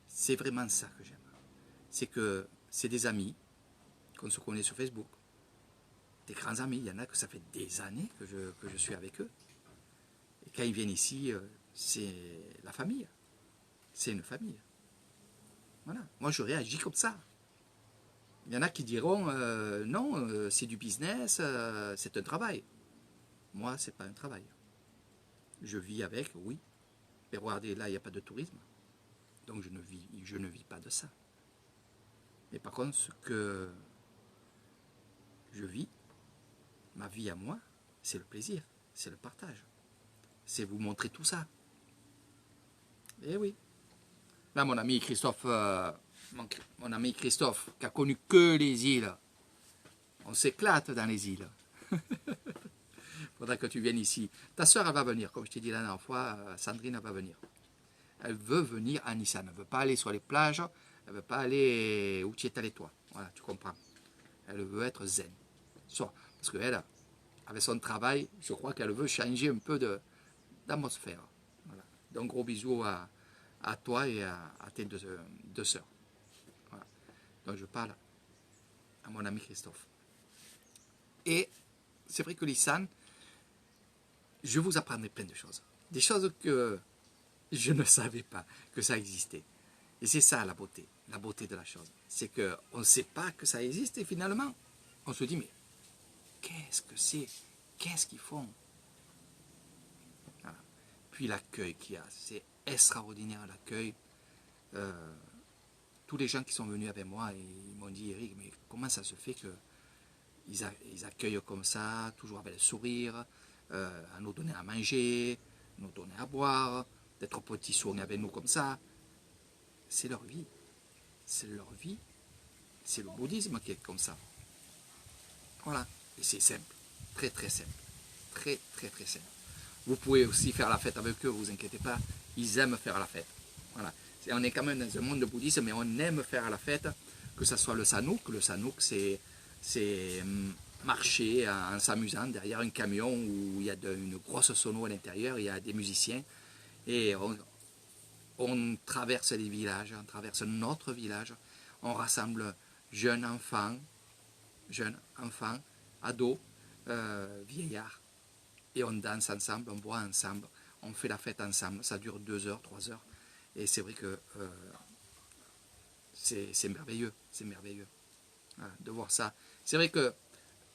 C'est vraiment ça que j'aime. C'est que c'est des amis qu'on se connaît sur Facebook. Des grands amis, il y en a que ça fait des années que je suis avec eux. Et quand ils viennent ici, c'est la famille. C'est une famille. Voilà. Moi, je réagis comme ça. Il y en a qui diront, non, c'est du business, c'est un travail. Moi, c'est pas un travail. Je vis avec, oui. Mais regardez, là, il n'y a pas de tourisme. Donc, je ne vis pas de ça. Mais par contre, ce que je vis, ma vie à moi, c'est le plaisir, c'est le partage. C'est vous montrer tout ça. Eh oui. Là, mon ami Christophe, qui a connu que les îles, on s'éclate dans les îles. faudra que tu viennes ici. Ta soeur, elle va venir, comme je t'ai dit la dernière fois, Sandrine, elle va venir. Elle veut venir à Nissan. Elle ne veut pas aller sur les plages. Elle ne veut pas aller où tu es allé toi. Voilà, tu comprends. Elle veut être zen. Parce qu'elle, avec son travail, je crois qu'elle veut changer un peu d'atmosphère. Voilà. Donc, gros bisous à toi et à tes deux sœurs. Voilà. Donc, je parle à mon ami Christophe. Et c'est vrai que Nissan, je vous apprendrai plein de choses. Des choses que je ne savais pas que ça existait. Et c'est ça la beauté de la chose. C'est qu'on ne sait pas que ça existe et finalement, on se dit, mais qu'est-ce que c'est? Qu'est-ce qu'ils font? Voilà. Puis l'accueil qu'il y a, c'est extraordinaire l'accueil. Tous les gens qui sont venus avec moi, ils m'ont dit, Eric, mais comment ça se fait qu'ils accueillent comme ça, toujours avec le sourire, à nous donner à manger, nous donner à boire, d'être petits sourds avec nous comme ça. C'est leur vie. C'est leur vie. C'est le bouddhisme qui est comme ça. Voilà. Et c'est simple. Très très simple. Très très très simple. Vous pouvez aussi faire la fête avec eux, vous inquiétez pas. Ils aiment faire la fête. Voilà. On est quand même dans un monde de bouddhisme, mais on aime faire la fête. Que ce soit le sanouk. Le sanouk, c'est marcher en s'amusant derrière un camion où il y a une grosse sono à l'intérieur, il y a des musiciens. Et on traverse les villages, on traverse notre village, on rassemble jeunes enfants, ados, vieillards, et on danse ensemble, on boit ensemble, on fait la fête ensemble, ça dure 2 heures, 3 heures, et c'est vrai que c'est merveilleux, voilà, de voir ça. C'est vrai que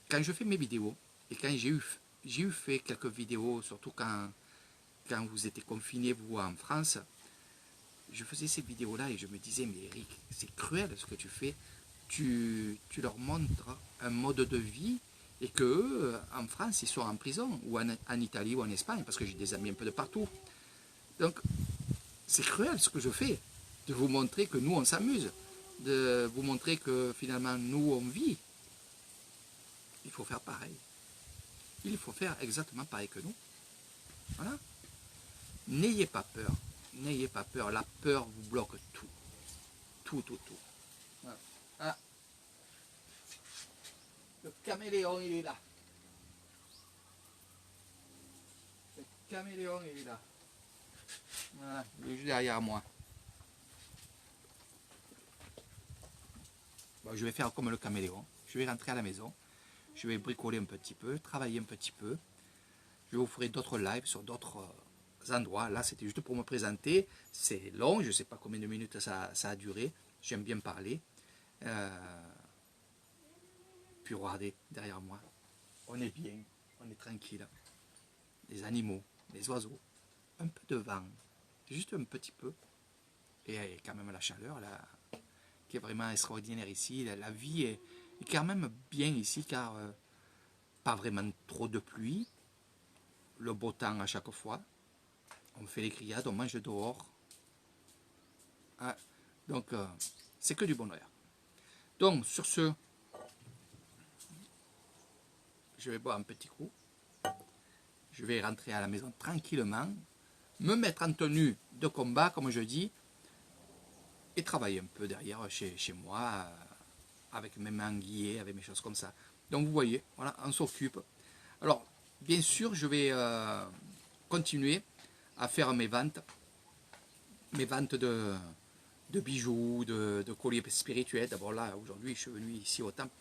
quand je fais mes vidéos, et quand j'ai eu fait quelques vidéos, surtout quand vous étiez confinés, vous, en France, je faisais ces vidéos-là et je me disais, mais Eric, c'est cruel ce que tu fais. Tu leur montres un mode de vie et qu'eux, en France, ils sont en prison, ou en Italie ou en Espagne, parce que j'ai des amis un peu de partout. Donc, c'est cruel ce que je fais, de vous montrer que nous, on s'amuse, de vous montrer que finalement, nous, on vit. Il faut faire pareil. Il faut faire exactement pareil que nous. Voilà. N'ayez pas peur. N'ayez pas peur. La peur vous bloque tout. Tout. Voilà. Ah. Le caméléon, il est là. Le caméléon, il est là. Voilà. Il est juste derrière moi. Bon, je vais faire comme le caméléon. Je vais rentrer à la maison. Je vais bricoler un petit peu, travailler un petit peu. Je vous ferai d'autres lives sur d'autres endroits. Là, c'était juste pour me présenter. C'est long, je ne sais pas combien de minutes ça a duré. J'aime bien parler. Puis regardez, derrière moi, on est bien, on est tranquille. Les animaux, les oiseaux, un peu de vent, juste un petit peu. Et quand même la chaleur là, qui est vraiment extraordinaire ici. La vie est quand même bien ici, car pas vraiment trop de pluie. Le beau temps à chaque fois. On fait les grillades, on mange dehors. Ah, donc, c'est que du bonheur. Donc, sur ce, je vais boire un petit coup. Je vais rentrer à la maison tranquillement, me mettre en tenue de combat, comme je dis, et travailler un peu derrière chez moi, avec mes manguiers, avec mes choses comme ça. Donc, vous voyez, voilà, on s'occupe. Alors, bien sûr, je vais continuer à faire mes ventes de bijoux, de colliers spirituels. D'abord là, aujourd'hui, je suis venu ici au temple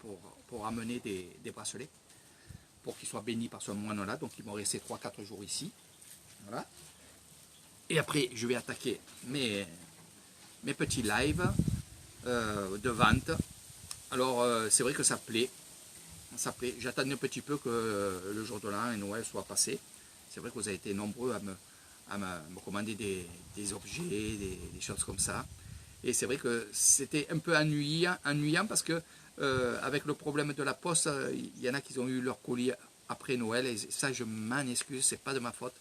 pour amener des bracelets, pour qu'ils soient bénis par ce moine-là. Donc, ils m'ont resté 3-4 jours ici. Voilà. Et après, je vais attaquer mes petits lives de vente. Alors, c'est vrai que ça plaît. J'attendais un petit peu que le jour de l'an et Noël soit passé. C'est vrai que vous avez été nombreux à me commander des objets, des choses comme ça. Et c'est vrai que c'était un peu ennuyant parce que avec le problème de la poste, il y en a qui ont eu leur colis après Noël. Et ça, je m'en excuse, c'est pas de ma faute.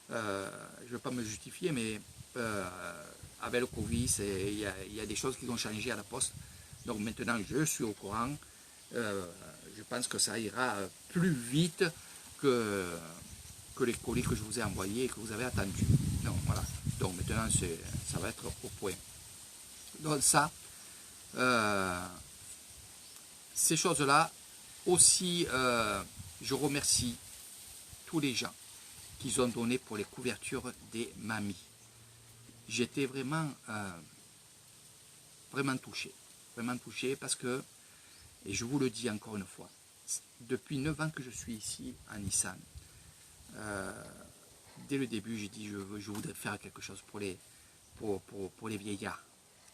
Je ne veux pas me justifier, mais avec le Covid, il y a des choses qui ont changé à la poste. Donc maintenant, je suis au courant. Je pense que ça ira plus vite que les colis que je vous ai envoyés et que vous avez attendus. Non, voilà. Donc maintenant, ça va être au point. Donc ça, ces choses-là, aussi, je remercie tous les gens qui ont donné pour les couvertures des mamies. J'étais vraiment, vraiment touché parce que, et je vous le dis encore une fois, depuis 9 ans que je suis ici à Nissan, dès le début, j'ai dit je voudrais faire quelque chose pour les vieillards.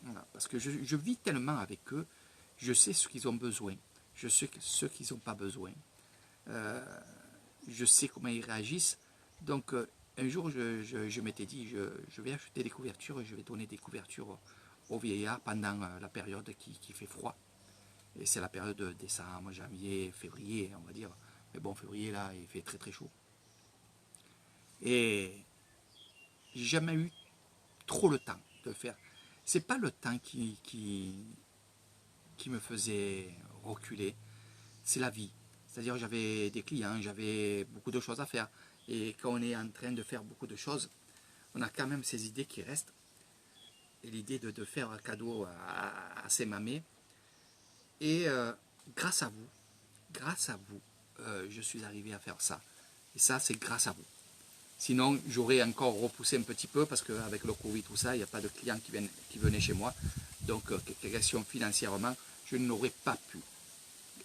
Voilà, parce que je vis tellement avec eux, je sais ce qu'ils ont besoin, je sais ce qu'ils n'ont pas besoin, je sais comment ils réagissent. Donc un jour, je m'étais dit, je vais acheter des couvertures et je vais donner des couvertures aux vieillards pendant la période qui fait froid. Et c'est la période de décembre, janvier, février, on va dire. Mais bon, février, là, il fait très très chaud. Et j'ai jamais eu trop le temps de le faire. C'est pas le temps qui me faisait reculer, c'est la vie. C'est-à-dire j'avais des clients, j'avais beaucoup de choses à faire. Et quand on est en train de faire beaucoup de choses, on a quand même ces idées qui restent. Et l'idée de faire un cadeau à ses mamés. Et grâce à vous, je suis arrivé à faire ça. Et ça, c'est grâce à vous. Sinon, j'aurais encore repoussé un petit peu parce qu'avec le Covid, tout ça, il n'y a pas de clients qui venaient chez moi. Donc, question financièrement, je n'aurais pas pu.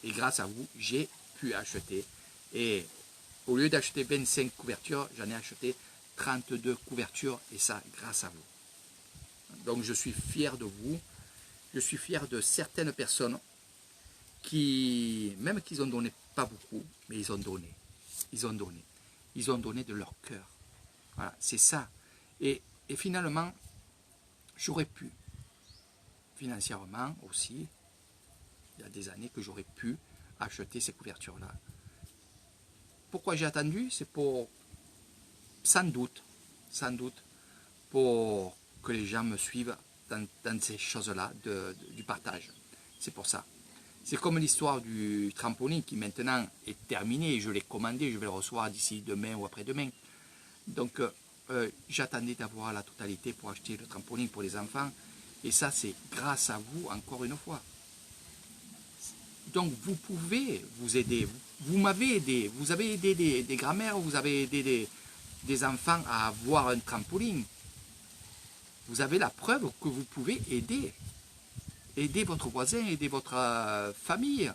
Et grâce à vous, j'ai pu acheter. Et au lieu d'acheter 25 couvertures, j'en ai acheté 32 couvertures. Et ça, grâce à vous. Donc, je suis fier de vous. Je suis fier de certaines personnes qui, même qu'ils ont donné pas beaucoup, mais ils ont donné. Ils ont donné. Ils ont donné de leur cœur. Voilà, c'est ça. Et finalement, j'aurais pu, financièrement aussi, il y a des années que j'aurais pu acheter ces couvertures-là. Pourquoi j'ai attendu? C'est pour, sans doute, pour que les gens me suivent dans ces choses-là du partage. C'est pour ça. C'est comme l'histoire du trampoline qui maintenant est terminée. Je l'ai commandé, je vais le recevoir d'ici demain ou après-demain. Donc, j'attendais d'avoir la totalité pour acheter le trampoline pour les enfants. Et ça, c'est grâce à vous, encore une fois. Donc, vous pouvez vous aider. Vous m'avez aidé. Vous avez aidé des grands-mères, vous avez aidé des enfants à avoir un trampoline. Vous avez la preuve que vous pouvez aider. Aider votre voisin, aider votre famille.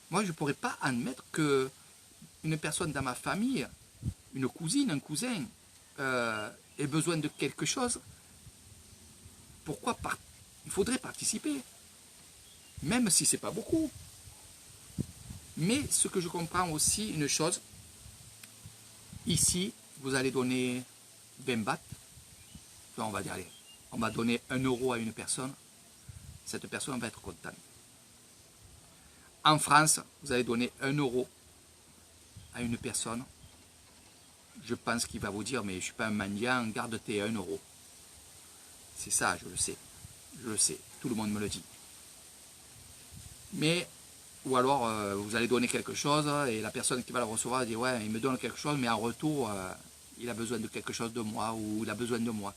Moi, je ne pourrais pas admettre qu'une personne dans ma famille, une cousine, un cousin, ait besoin de quelque chose. Pourquoi il faudrait participer, même si ce n'est pas beaucoup. Mais ce que je comprends aussi, une chose, ici, vous allez donner 20 bahts. On va dire, allez, on va donner 1 euro à une personne. Cette personne va être contente. En France, vous allez donner 1 euro à une personne. Je pense qu'il va vous dire, mais je ne suis pas un mendiant, garde tes 1 euro. C'est ça, je le sais. Je le sais. Tout le monde me le dit. Mais, ou alors, vous allez donner quelque chose et la personne qui va le recevoir dit, ouais, il me donne quelque chose, mais en retour, il a besoin de quelque chose de moi ou il a besoin de moi.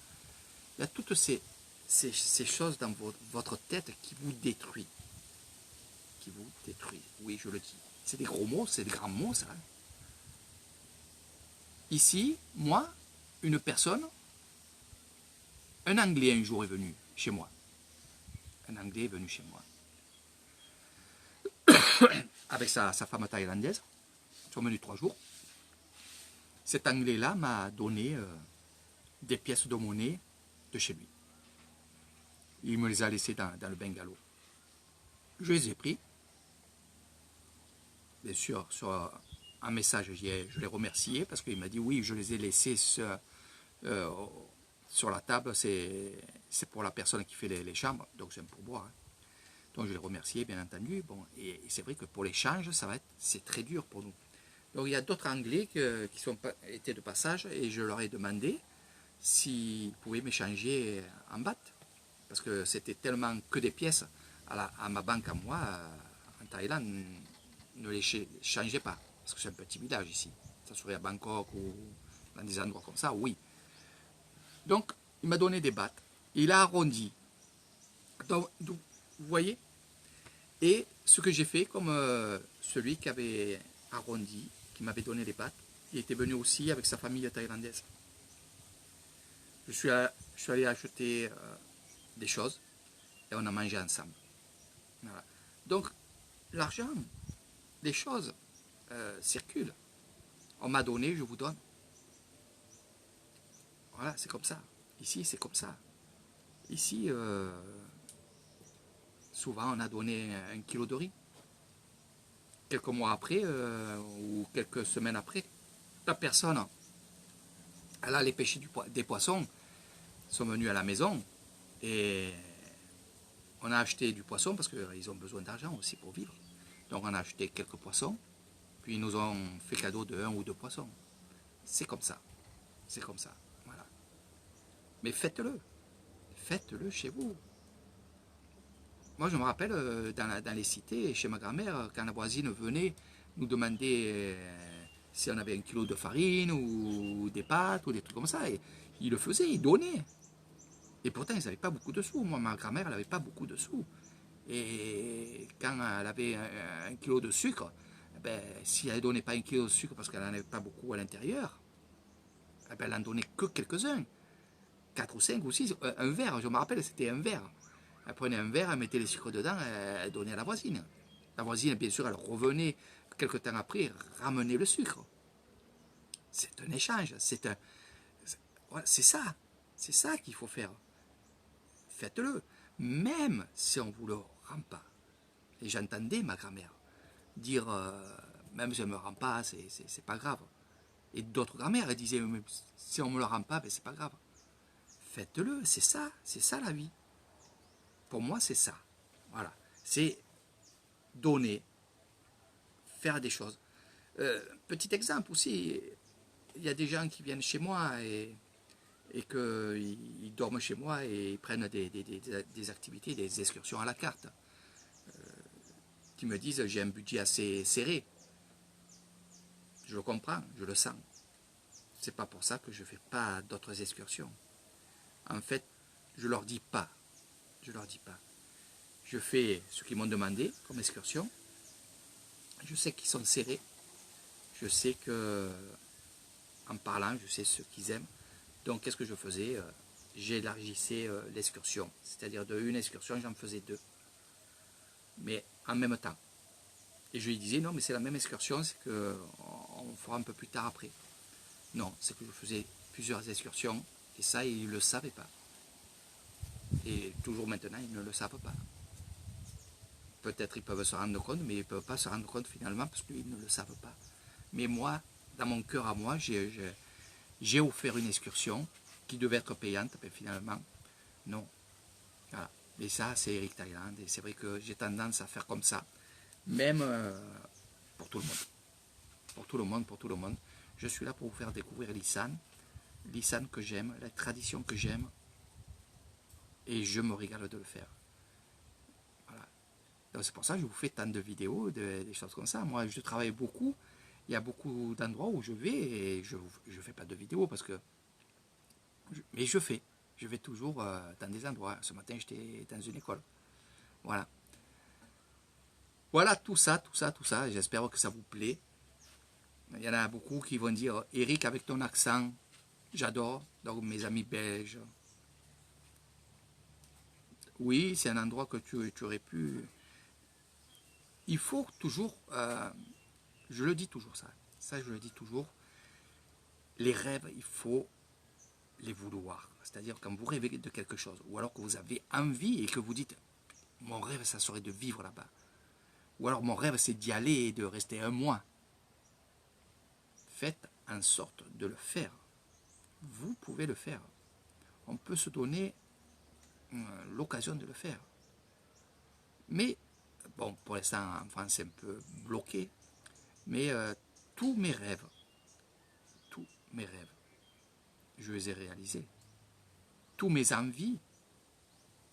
Il y a toutes ces choses dans votre tête qui vous détruisent. Qui vous détruisent. Oui, je le dis. C'est des gros mots, c'est des grands mots, ça. Ici, moi, une personne, un Anglais un jour est venu chez moi. Un Anglais est venu chez moi. Avec sa femme thaïlandaise. Ils sont venus 3 jours. Cet Anglais-là m'a donné des pièces de monnaie de chez lui. Il me les a laissées dans le bungalow. Je les ai pris. Bien sûr, sur un message, je l'ai remercié parce qu'il m'a dit oui, je les ai laissés sur la table, c'est pour la personne qui fait les chambres, donc c'est un pourboire. Hein. Donc je l'ai remercié, bien entendu. Bon, et c'est vrai que pour l'échange, c'est très dur pour nous. Donc il y a d'autres Anglais qui étaient de passage et je leur ai demandé s'ils pouvaient m'échanger en bahts. Parce que c'était tellement que des pièces à ma banque à moi, en Thaïlande, ne les changez pas, parce que c'est un petit village ici. Ça serait à Bangkok ou dans des endroits comme ça, oui. Donc, il m'a donné des battes. Il a arrondi. Donc, vous voyez? Et ce que j'ai fait, comme celui qui avait arrondi, qui m'avait donné les battes, il était venu aussi avec sa famille thaïlandaise. Je suis allé acheter des choses et on a mangé ensemble. Voilà. Donc, l'argent, les choses circulent. On m'a donné, je vous donne. Voilà, c'est comme ça. Ici, c'est comme ça. Ici, souvent, on a donné 1 kilo de riz. Quelques mois après, ou quelques semaines après, la personne, elle allait pêcher des poissons, sont venus à la maison et on a acheté du poisson parce qu'ils ont besoin d'argent aussi pour vivre. Donc on a acheté quelques poissons, puis ils nous ont fait cadeau de 1 ou 2 poissons. C'est comme ça. C'est comme ça. Voilà. Mais faites-le. Faites-le chez vous. Moi, je me rappelle, dans les cités, chez ma grand-mère, quand la voisine venait nous demander si on avait 1 kilo de farine ou des pâtes ou des trucs comme ça, et il le faisait, il donnait. Et pourtant, ils n'avaient pas beaucoup de sous. Moi, ma grand-mère, elle n'avait pas beaucoup de sous. Et quand elle avait 1 kilo de sucre, ben, si elle ne donnait pas 1 kilo de sucre parce qu'elle n'en avait pas beaucoup à l'intérieur, ben, elle n'en donnait que quelques-uns. 4 ou 5 ou 6, un verre, je me rappelle, c'était un verre. Elle prenait un verre, elle mettait les sucres dedans, elle donnait à la voisine. La voisine, bien sûr, elle revenait quelques temps après, ramener le sucre. C'est un échange, voilà, c'est ça qu'il faut faire. Faites-le, même si on ne vous le rend pas. Et j'entendais ma grand-mère dire, même si elle ne me rend pas, c'est pas grave. Et d'autres grand-mères, elles disaient, si on ne me le rend pas, ben, c'est pas grave. Faites-le, c'est ça la vie. Pour moi, c'est ça. Voilà. C'est donner, faire des choses. Petit exemple aussi, il y a des gens qui viennent chez moi et qu'ils dorment chez moi et ils prennent des activités, des excursions à la carte. Qui me disent, j'ai un budget assez serré. Je le comprends, je le sens. C'est pas pour ça que je ne fais pas d'autres excursions. En fait, je leur dis pas. Je leur dis pas. Je fais ce qu'ils m'ont demandé comme excursion. Je sais qu'ils sont serrés. Je sais que, en parlant, je sais ce qu'ils aiment. Donc, qu'est-ce que je faisais? J'élargissais l'excursion. C'est-à-dire, d'une excursion, j'en faisais 2. Mais en même temps. Et je lui disais, non, mais c'est la même excursion, c'est qu'on fera un peu plus tard après. Non, c'est que je faisais plusieurs excursions, et ça, ils ne le savaient pas. Et toujours maintenant, ils ne le savent pas. Peut-être ils peuvent se rendre compte, mais ils ne peuvent pas se rendre compte finalement parce qu'ils ne le savent pas. Mais moi, dans mon cœur à moi, j'ai offert une excursion qui devait être payante, mais finalement, non. Voilà. Et ça, c'est Eric Thaïlande, et c'est vrai que j'ai tendance à faire comme ça, même pour tout le monde. Pour tout le monde, pour tout le monde. Je suis là pour vous faire découvrir l'Isan que j'aime, la tradition que j'aime, et je me régale de le faire. Voilà. Donc c'est pour ça que je vous fais tant de vidéos, des choses comme ça. Moi, je travaille beaucoup. Il y a beaucoup d'endroits où je vais et je ne fais pas de vidéos parce que... mais je fais. Je vais toujours dans des endroits. Ce matin, j'étais dans une école. Voilà. Voilà, tout ça. J'espère que ça vous plaît. Il y en a beaucoup qui vont dire, Eric, avec ton accent, j'adore. Donc, mes amis belges. Oui, c'est un endroit que tu aurais pu... Il faut toujours... je le dis toujours, ça. Ça, je le dis toujours. Les rêves, il faut les vouloir. C'est-à-dire quand vous rêvez de quelque chose, ou alors que vous avez envie et que vous dites, mon rêve, ça serait de vivre là-bas. Ou alors mon rêve, c'est d'y aller et de rester 1 mois. Faites en sorte de le faire. Vous pouvez le faire. On peut se donner l'occasion de le faire. Mais, bon, pour l'instant, en France, c'est un peu bloqué. Mais tous mes rêves, je les ai réalisés. Tous mes envies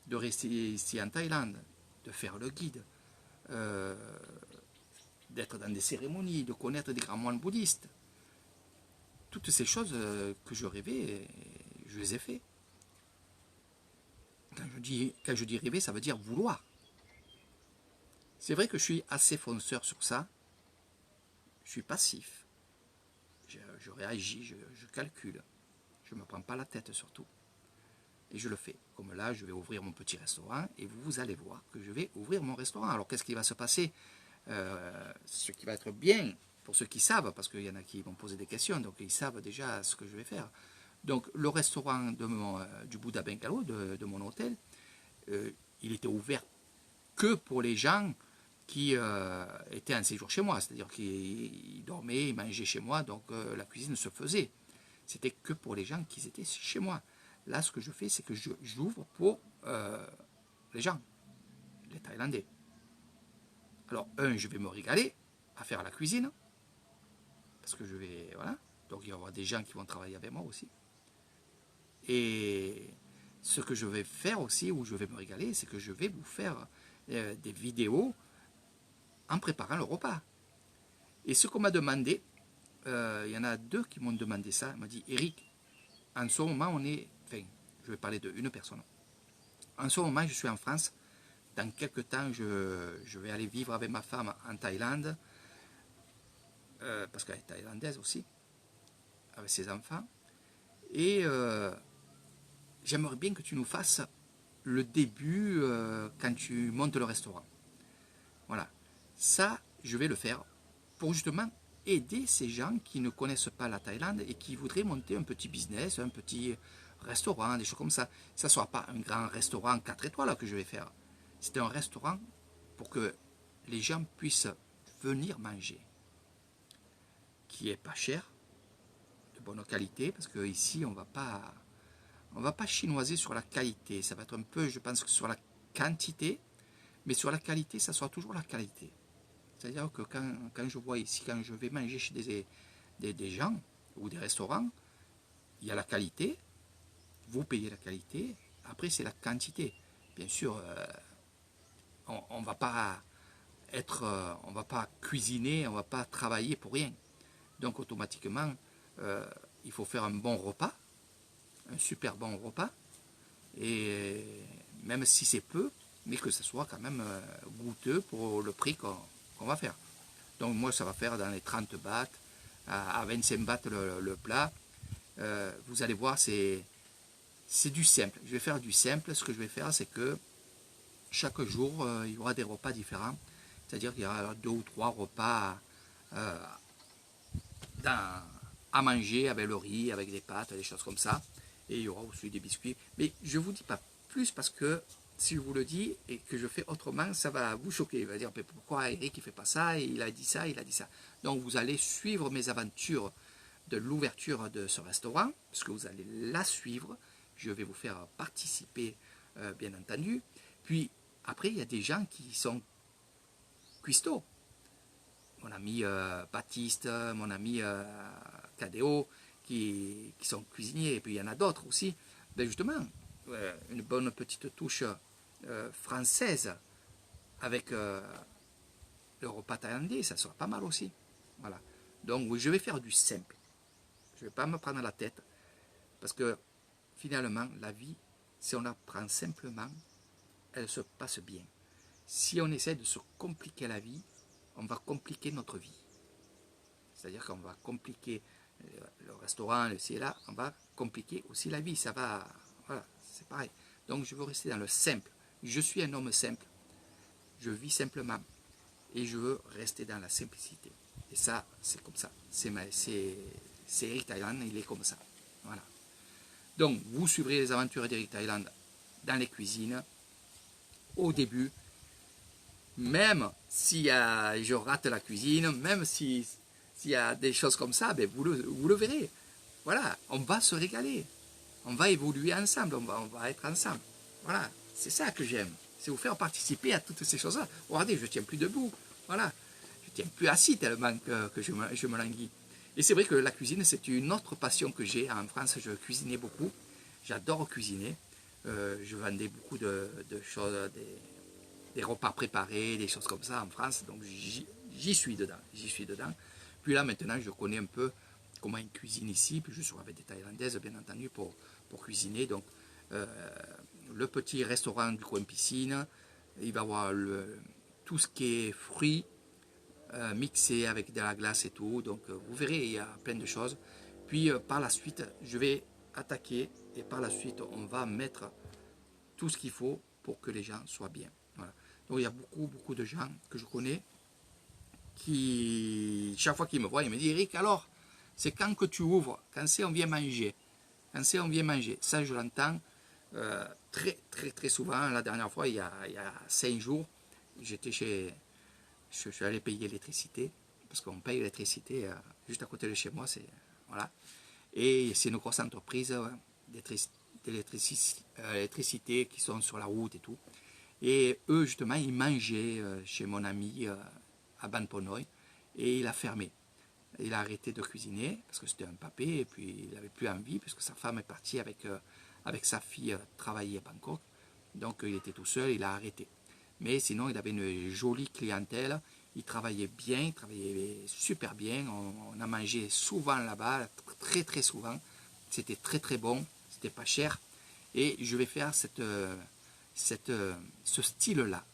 de rester ici en Thaïlande, de faire le guide, d'être dans des cérémonies, de connaître des grands moines bouddhistes. Toutes ces choses que je rêvais, je les ai fait. Quand je dis rêver, ça veut dire vouloir. C'est vrai que je suis assez fonceur sur ça. Je suis passif. Je réagis, je calcule. Je ne me prends pas la tête surtout. Et je le fais. Comme là, je vais ouvrir mon petit restaurant et vous allez voir que je vais ouvrir mon restaurant. Alors qu'est-ce qui va se passer? Ce qui va être bien pour ceux qui savent, parce qu'il y en a qui vont poser des questions, donc ils savent déjà ce que je vais faire. Donc le restaurant du Bouddha Bungalow, de mon hôtel, il était ouvert que pour les gens qui étaient en séjour chez moi, c'est-à-dire qu'ils dormaient, ils mangeaient chez moi, donc la cuisine se faisait. C'était que pour les gens qui étaient chez moi. Là, ce que je fais, c'est que j'ouvre pour les gens, les Thaïlandais. Alors, je vais me régaler à faire la cuisine, parce que je vais, voilà, donc il va y avoir des gens qui vont travailler avec moi aussi. Et ce que je vais faire aussi, où je vais me régaler, c'est que je vais vous faire des vidéos en préparant le repas. Et ce qu'on m'a demandé, il y en a 2 qui m'ont demandé ça, ils m'ont dit, Eric, en ce moment je vais parler d'une personne. En ce moment, je suis en France. Dans quelques temps, je vais aller vivre avec ma femme en Thaïlande, parce qu'elle est thaïlandaise aussi, avec ses enfants. Et j'aimerais bien que tu nous fasses le début quand tu montes le restaurant. Voilà. Ça, je vais le faire pour justement aider ces gens qui ne connaissent pas la Thaïlande et qui voudraient monter un petit business, un petit restaurant, des choses comme ça. Ça ne sera pas un grand restaurant 4 étoiles que je vais faire. C'est un restaurant pour que les gens puissent venir manger, qui est pas cher, de bonne qualité, parce qu'ici on va pas chinoiser sur la qualité. Ça va être un peu, je pense, sur la quantité, mais sur la qualité, ça sera toujours la qualité. C'est-à-dire que quand je vois ici, quand je vais manger chez des gens ou des restaurants, il y a la qualité, vous payez la qualité, après c'est la quantité. Bien sûr, on ne va pas on va pas cuisiner, on ne va pas travailler pour rien. Donc automatiquement, il faut faire un bon repas, un super bon repas, et même si c'est peu, mais que ce soit quand même goûteux pour le prix qu'on va faire. Donc moi, ça va faire dans les 30 bahts, à 25 bahts le plat. Vous allez voir, c'est du simple. Je vais faire du simple. Ce que je vais faire, c'est que chaque jour, il y aura des repas différents. C'est-à-dire qu'il y aura 2 ou 3 repas à manger avec le riz, avec des pâtes, des choses comme ça. Et il y aura aussi des biscuits. Mais je ne vous dis pas plus parce que si je vous le dis et que je fais autrement, ça va vous choquer. Il va dire, mais pourquoi Eric il ne fait pas ça, il a dit ça, il a dit ça. Donc vous allez suivre mes aventures de l'ouverture de ce restaurant, parce que vous allez la suivre. Je vais vous faire participer, bien entendu. Puis après, il y a des gens qui sont cuistots. Mon ami Baptiste, mon ami Cadéo, qui sont cuisiniers. Et puis il y en a d'autres aussi. Ben justement, une bonne petite touche française avec le repas thaïlandais, ça sera pas mal aussi. Voilà. Donc oui, je vais faire du simple. Je ne vais pas me prendre la tête. Parce que finalement, la vie, si on la prend simplement, elle se passe bien. Si on essaie de se compliquer la vie, on va compliquer notre vie. C'est-à-dire qu'on va compliquer le restaurant, le ci et là, on va compliquer aussi la vie. Ça va, voilà, c'est pareil. Donc je veux rester dans le simple. Je suis un homme simple. Je vis simplement. Et je veux rester dans la simplicité. Et ça, c'est comme ça. C'est Eric Thailand, il est comme ça. Voilà. Donc, vous suivrez les aventures d'Eric Thailand dans les cuisines. Au début, même si je rate la cuisine, même s'il y a des choses comme ça, ben vous le verrez. Voilà, on va se régaler. On va évoluer ensemble, on va être ensemble. Voilà, c'est ça que j'aime. C'est vous faire participer à toutes ces choses-là. Regardez, je ne tiens plus debout. Voilà, je ne tiens plus assis tellement que je me languis. Et c'est vrai que la cuisine, c'est une autre passion que j'ai. En France, je cuisinais beaucoup. J'adore cuisiner. Je vendais beaucoup de choses, des repas préparés, des choses comme ça en France. Donc j'y suis dedans, j'y suis dedans. Puis là, maintenant, je connais un peu comment ils cuisinent ici, puis je suis avec des Thaïlandaises, bien entendu, pour cuisiner. Donc, le petit restaurant du coin piscine, il va y avoir tout ce qui est fruits, mixés avec de la glace et tout. Donc, vous verrez, il y a plein de choses. Puis, par la suite, je vais attaquer, et par la suite, on va mettre tout ce qu'il faut pour que les gens soient bien. Voilà. Donc, il y a beaucoup de gens que je connais qui, chaque fois qu'ils me voient, ils me disent, Eric, alors, c'est quand que tu ouvres? Quand c'est on vient manger? Quand c'est on vient manger? Ça, je l'entends très souvent. La dernière fois, il y a 5 jours, je suis allé payer l'électricité, parce qu'on paye l'électricité juste à côté de chez moi, voilà. Et c'est une grosse entreprise d'électricité qui sont sur la route et tout. Et eux, justement, ils mangeaient chez mon ami à Ban Ponoy, et il a fermé. Il a arrêté de cuisiner parce que c'était un papé, et puis il n'avait plus envie puisque sa femme est partie avec sa fille travailler à Bangkok. Donc il était tout seul, il a arrêté. Mais sinon, il avait une jolie clientèle, il travaillait bien, il travaillait super bien. On a mangé souvent là-bas, très souvent. C'était très bon, c'était pas cher. Et je vais faire ce style-là,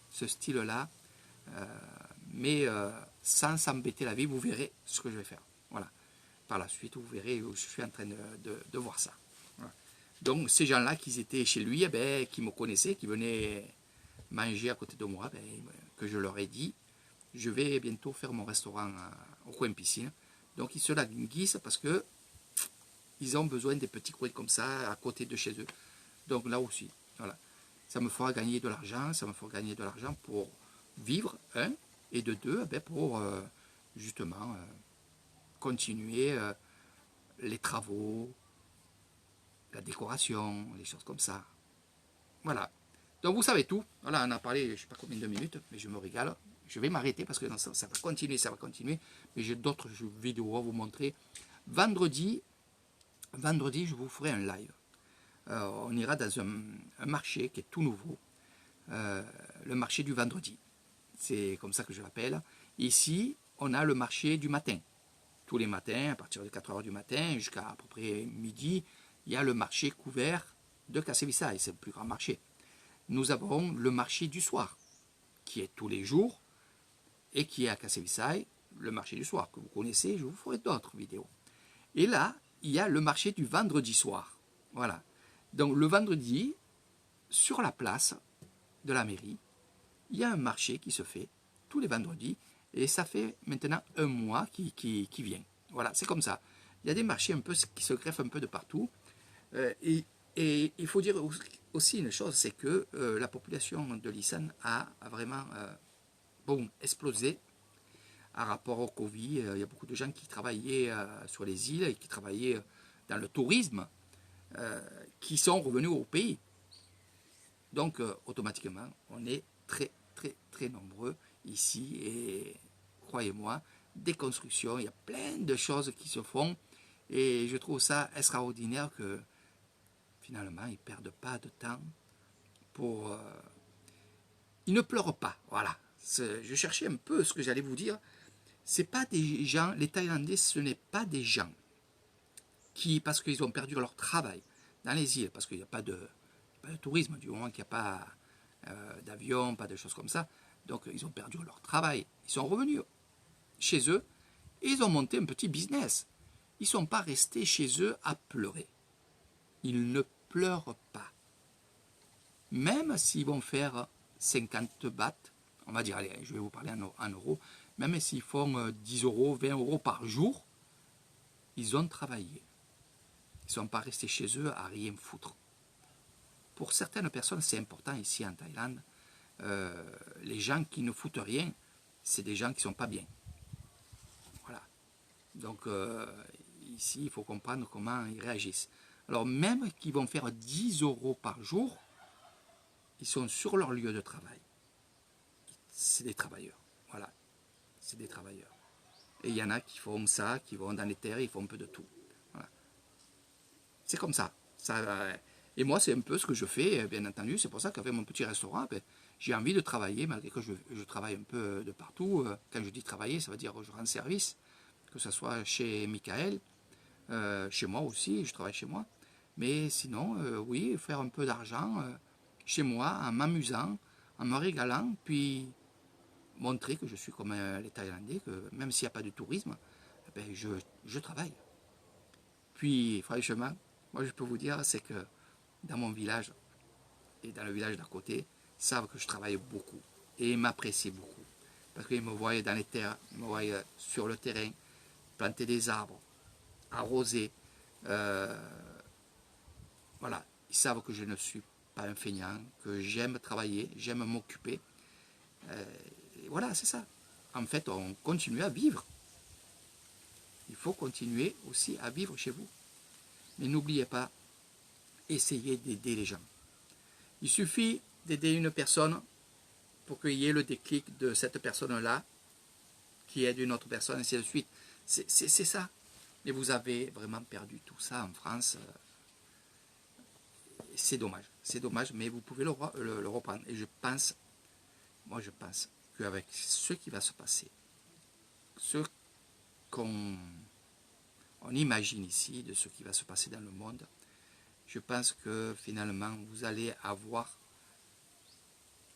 mais sans s'embêter la vie. Vous verrez ce que je vais faire. Voilà. Par la suite, vous verrez, je suis en train de voir ça. Voilà. Donc, ces gens-là qui étaient chez lui, qui me connaissaient, qui venaient manger à côté de moi, que je leur ai dit, je vais bientôt faire mon restaurant au coin piscine. Donc, ils se languissent parce que ils ont besoin des petits coins comme ça à côté de chez eux. Donc, là aussi, voilà. Ça me fera gagner de l'argent, pour vivre, et de deux, pour justement continuer les travaux, la décoration, les choses comme ça. Voilà. Donc vous savez tout. Voilà, on a parlé, je ne sais pas combien de minutes, mais je me régale. Je vais m'arrêter parce que ça va continuer. Mais j'ai d'autres vidéos à vous montrer. Vendredi, je vous ferai un live. On ira dans un marché qui est tout nouveau. Le marché du vendredi. C'est comme ça que je l'appelle. Ici, on a le marché du matin. Tous les matins, à partir de 4 heures du matin jusqu'à peu près midi, il y a le marché couvert de Kassevisai. C'est le plus grand marché. Nous avons le marché du soir, qui est tous les jours, et qui est à Kassevisai, le marché du soir, que vous connaissez, je vous ferai d'autres vidéos. Et là, il y a le marché du vendredi soir. Voilà. Donc le vendredi, sur la place de la mairie, il y a un marché qui se fait tous les vendredis, et ça fait maintenant un mois qui vient. Voilà, c'est comme ça. Il y a des marchés un peu qui se greffent un peu de partout. Et il faut dire aussi une chose, c'est que la population de l'Isan a vraiment explosé par rapport au Covid. Il y a beaucoup de gens qui travaillaient sur les îles et qui travaillaient dans le tourisme, qui sont revenus au pays. Donc, automatiquement, on est très nombreux ici, et croyez-moi, des constructions, il y a plein de choses qui se font, et je trouve ça extraordinaire que finalement, ils ne perdent pas de temps pour... ils ne pleurent pas, voilà. Je cherchais un peu ce que j'allais vous dire. C'est pas des gens, les Thaïlandais, ce n'est pas des gens qui, parce qu'ils ont perdu leur travail dans les îles, parce qu'il n'y a pas de tourisme, du moment qu'il n'y a pas d'avion, pas de choses comme ça, donc ils ont perdu leur travail. Ils sont revenus chez eux et ils ont monté un petit business. Ils ne sont pas restés chez eux à pleurer. Ils ne pleurent pas. Même s'ils vont faire 50 bahts, on va dire, allez, je vais vous parler en euros, même s'ils font 10 euros, 20 euros par jour, ils ont travaillé. Ils ne sont pas restés chez eux à rien foutre. Pour certaines personnes, c'est important ici en Thaïlande. Les gens qui ne foutent rien, c'est des gens qui ne sont pas bien. Voilà. Donc, ici, il faut comprendre comment ils réagissent. Alors, même qu'ils vont faire 10 euros par jour, ils sont sur leur lieu de travail. C'est des travailleurs. Voilà. C'est des travailleurs. Et il y en a qui font ça, qui vont dans les terres, ils font un peu de tout. Voilà. C'est comme ça. Et moi, c'est un peu ce que je fais, bien entendu. C'est pour ça qu'avec mon petit restaurant, ben, j'ai envie de travailler, malgré que je travaille un peu de partout. Quand je dis travailler, ça veut dire que je rends service, que ce soit chez Michael, chez moi aussi, je travaille chez moi. Mais sinon, oui, faire un peu d'argent chez moi, en m'amusant, en me régalant, puis montrer que je suis comme les Thaïlandais, que même s'il n'y a pas de tourisme, ben, je travaille. Puis, franchement, moi je peux vous dire, c'est que dans mon village et dans le village d'à côté, ils savent que je travaille beaucoup et ils m'apprécient beaucoup. Parce qu'ils me voient dans les terres, ils me voient sur le terrain, planter des arbres, arroser. Voilà, ils savent que je ne suis pas un feignant, que j'aime travailler, j'aime m'occuper. Et voilà, c'est ça. En fait, on continue à vivre. Il faut continuer aussi à vivre chez vous. Mais n'oubliez pas, essayez d'aider les gens. Il suffit d'aider une personne pour qu'il y ait le déclic de cette personne-là, qui aide une autre personne, ainsi de suite. C'est ça. Mais vous avez vraiment perdu tout ça en France. C'est dommage. C'est dommage, mais vous pouvez le reprendre. Et je pense qu'avec ce qui va se passer, ce qu'on imagine ici, de ce qui va se passer dans le monde, je pense que finalement, vous allez avoir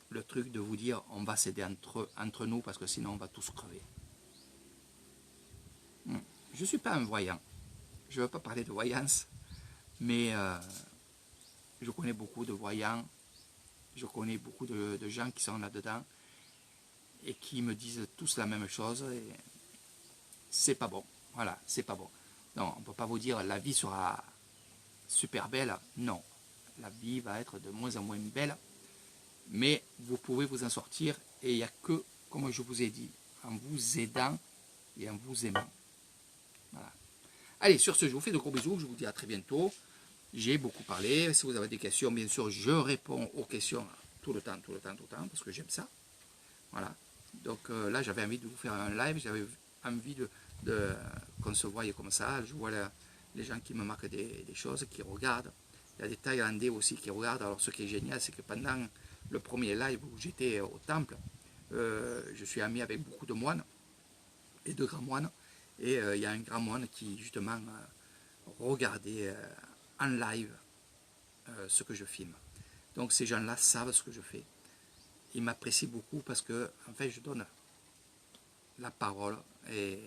le truc de vous dire, on va s'aider entre nous, parce que sinon on va tous crever. Je ne suis pas un voyant. Je ne veux pas parler de voyance, mais je connais beaucoup de voyants, je connais beaucoup de gens qui sont là-dedans, et qui me disent tous la même chose, et c'est pas bon. Voilà, c'est pas bon. Non, on ne peut pas vous dire la vie sera super belle. Non, la vie va être de moins en moins belle, mais vous pouvez vous en sortir, et il n'y a que, comme je vous ai dit, en vous aidant et en vous aimant. Voilà. Allez, sur ce, je vous fais de gros bisous, je vous dis à très bientôt. J'ai beaucoup parlé, si vous avez des questions, bien sûr, je réponds aux questions tout le temps, parce que j'aime ça. Voilà. Donc là, j'avais envie de vous faire un live, j'avais envie qu'on se voie comme ça. Je vois les gens qui me marquent des choses, qui regardent. Il y a des Thaïlandais aussi qui regardent. Alors ce qui est génial, c'est que pendant le premier live où j'étais au temple, je suis ami avec beaucoup de moines et de grands moines. Et il y a un grand moine qui justement regardait en live ce que je filme. Donc ces gens-là savent ce que je fais. Ils m'apprécient beaucoup parce que en fait je donne la parole et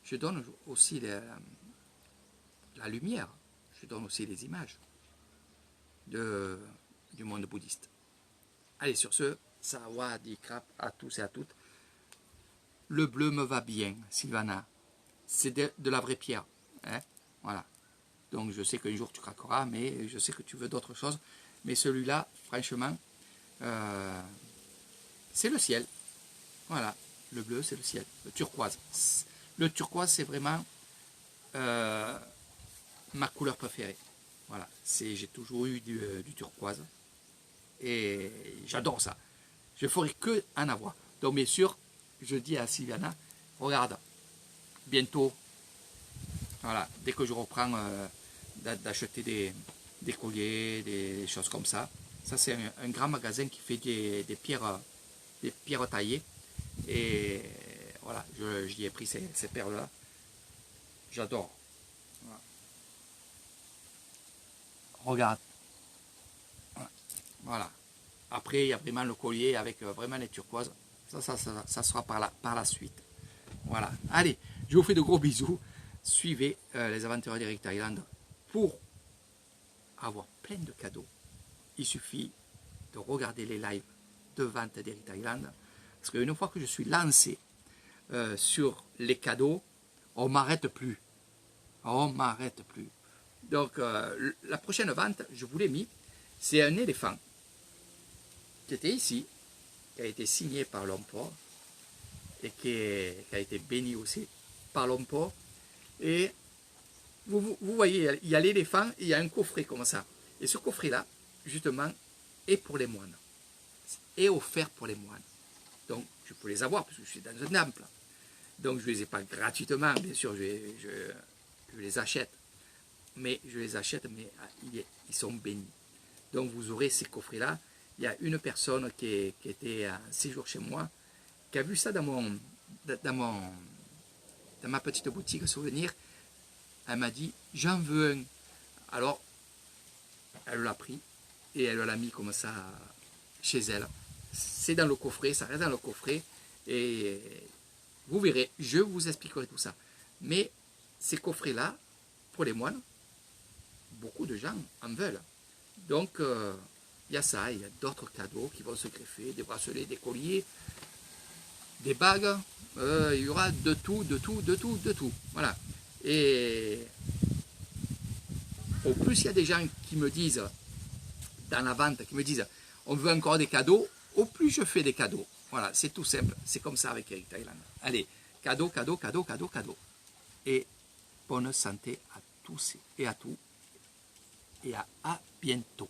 je donne aussi la lumière, je donne aussi les images du monde bouddhiste. Allez, sur ce, Sawadee Krap à tous et à toutes. Le bleu me va bien, Sylvana. C'est de la vraie pierre. Hein, voilà. Donc je sais qu'un jour tu craqueras, mais je sais que tu veux d'autres choses. Mais celui-là, franchement, c'est le ciel. Voilà. Le bleu, c'est le ciel. Le turquoise. Le turquoise, c'est vraiment ma couleur préférée. Voilà. J'ai toujours eu du turquoise. Et j'adore ça. Je ne ferai que en avoir. Donc bien sûr, je dis à Sylviana, regarde, bientôt, voilà, dès que je reprends d'acheter des colliers, des choses comme ça. Ça c'est un grand magasin qui fait des pierres taillées. Et voilà, j'y ai pris ces perles-là. J'adore. Voilà. Regarde. Voilà. Après, il y a vraiment le collier avec vraiment les turquoises. Ça sera par la suite. Voilà. Allez, je vous fais de gros bisous. Suivez les aventures d'Eric Thailand pour avoir plein de cadeaux. Il suffit de regarder les lives de vente d'Eric Thailand. Parce qu'une fois que je suis lancé sur les cadeaux, on ne m'arrête plus. On ne m'arrête plus. Donc, la prochaine vente, je vous l'ai mis, c'est un éléphant qui était ici, qui a été signé par l'Omport et qui a été béni aussi par l'Omport. Et vous voyez, il y a l'éléphant et il y a un coffret comme ça. Et ce coffret-là, justement, est pour les moines. Est offert pour les moines. Donc, je peux les avoir parce que je suis dans un temple. Donc, je ne les ai pas gratuitement, bien sûr, je les achète. Mais je les achète, mais ils sont bénis. Donc vous aurez ces coffrets-là. Il y a une personne qui était à séjour chez moi, qui a vu ça dans ma petite boutique souvenir. Elle m'a dit, j'en veux un. Alors, elle l'a pris et elle l'a mis comme ça chez elle. C'est dans le coffret, ça reste dans le coffret. Et vous verrez, je vous expliquerai tout ça. Mais ces coffrets-là, pour les moines, beaucoup de gens en veulent. Donc, il y a ça, il y a d'autres cadeaux qui vont se greffer, des bracelets, des colliers, des bagues, il y aura de tout, de tout, de tout, de tout. Voilà. Et au plus il y a des gens qui me disent, dans la vente, qui me disent, on veut encore des cadeaux, au plus je fais des cadeaux. Voilà, c'est tout simple. C'est comme ça avec Eric Thailand. Allez, cadeau, cadeau, cadeau, cadeau, cadeau. Et bonne santé à tous et à tout. Et à bientôt.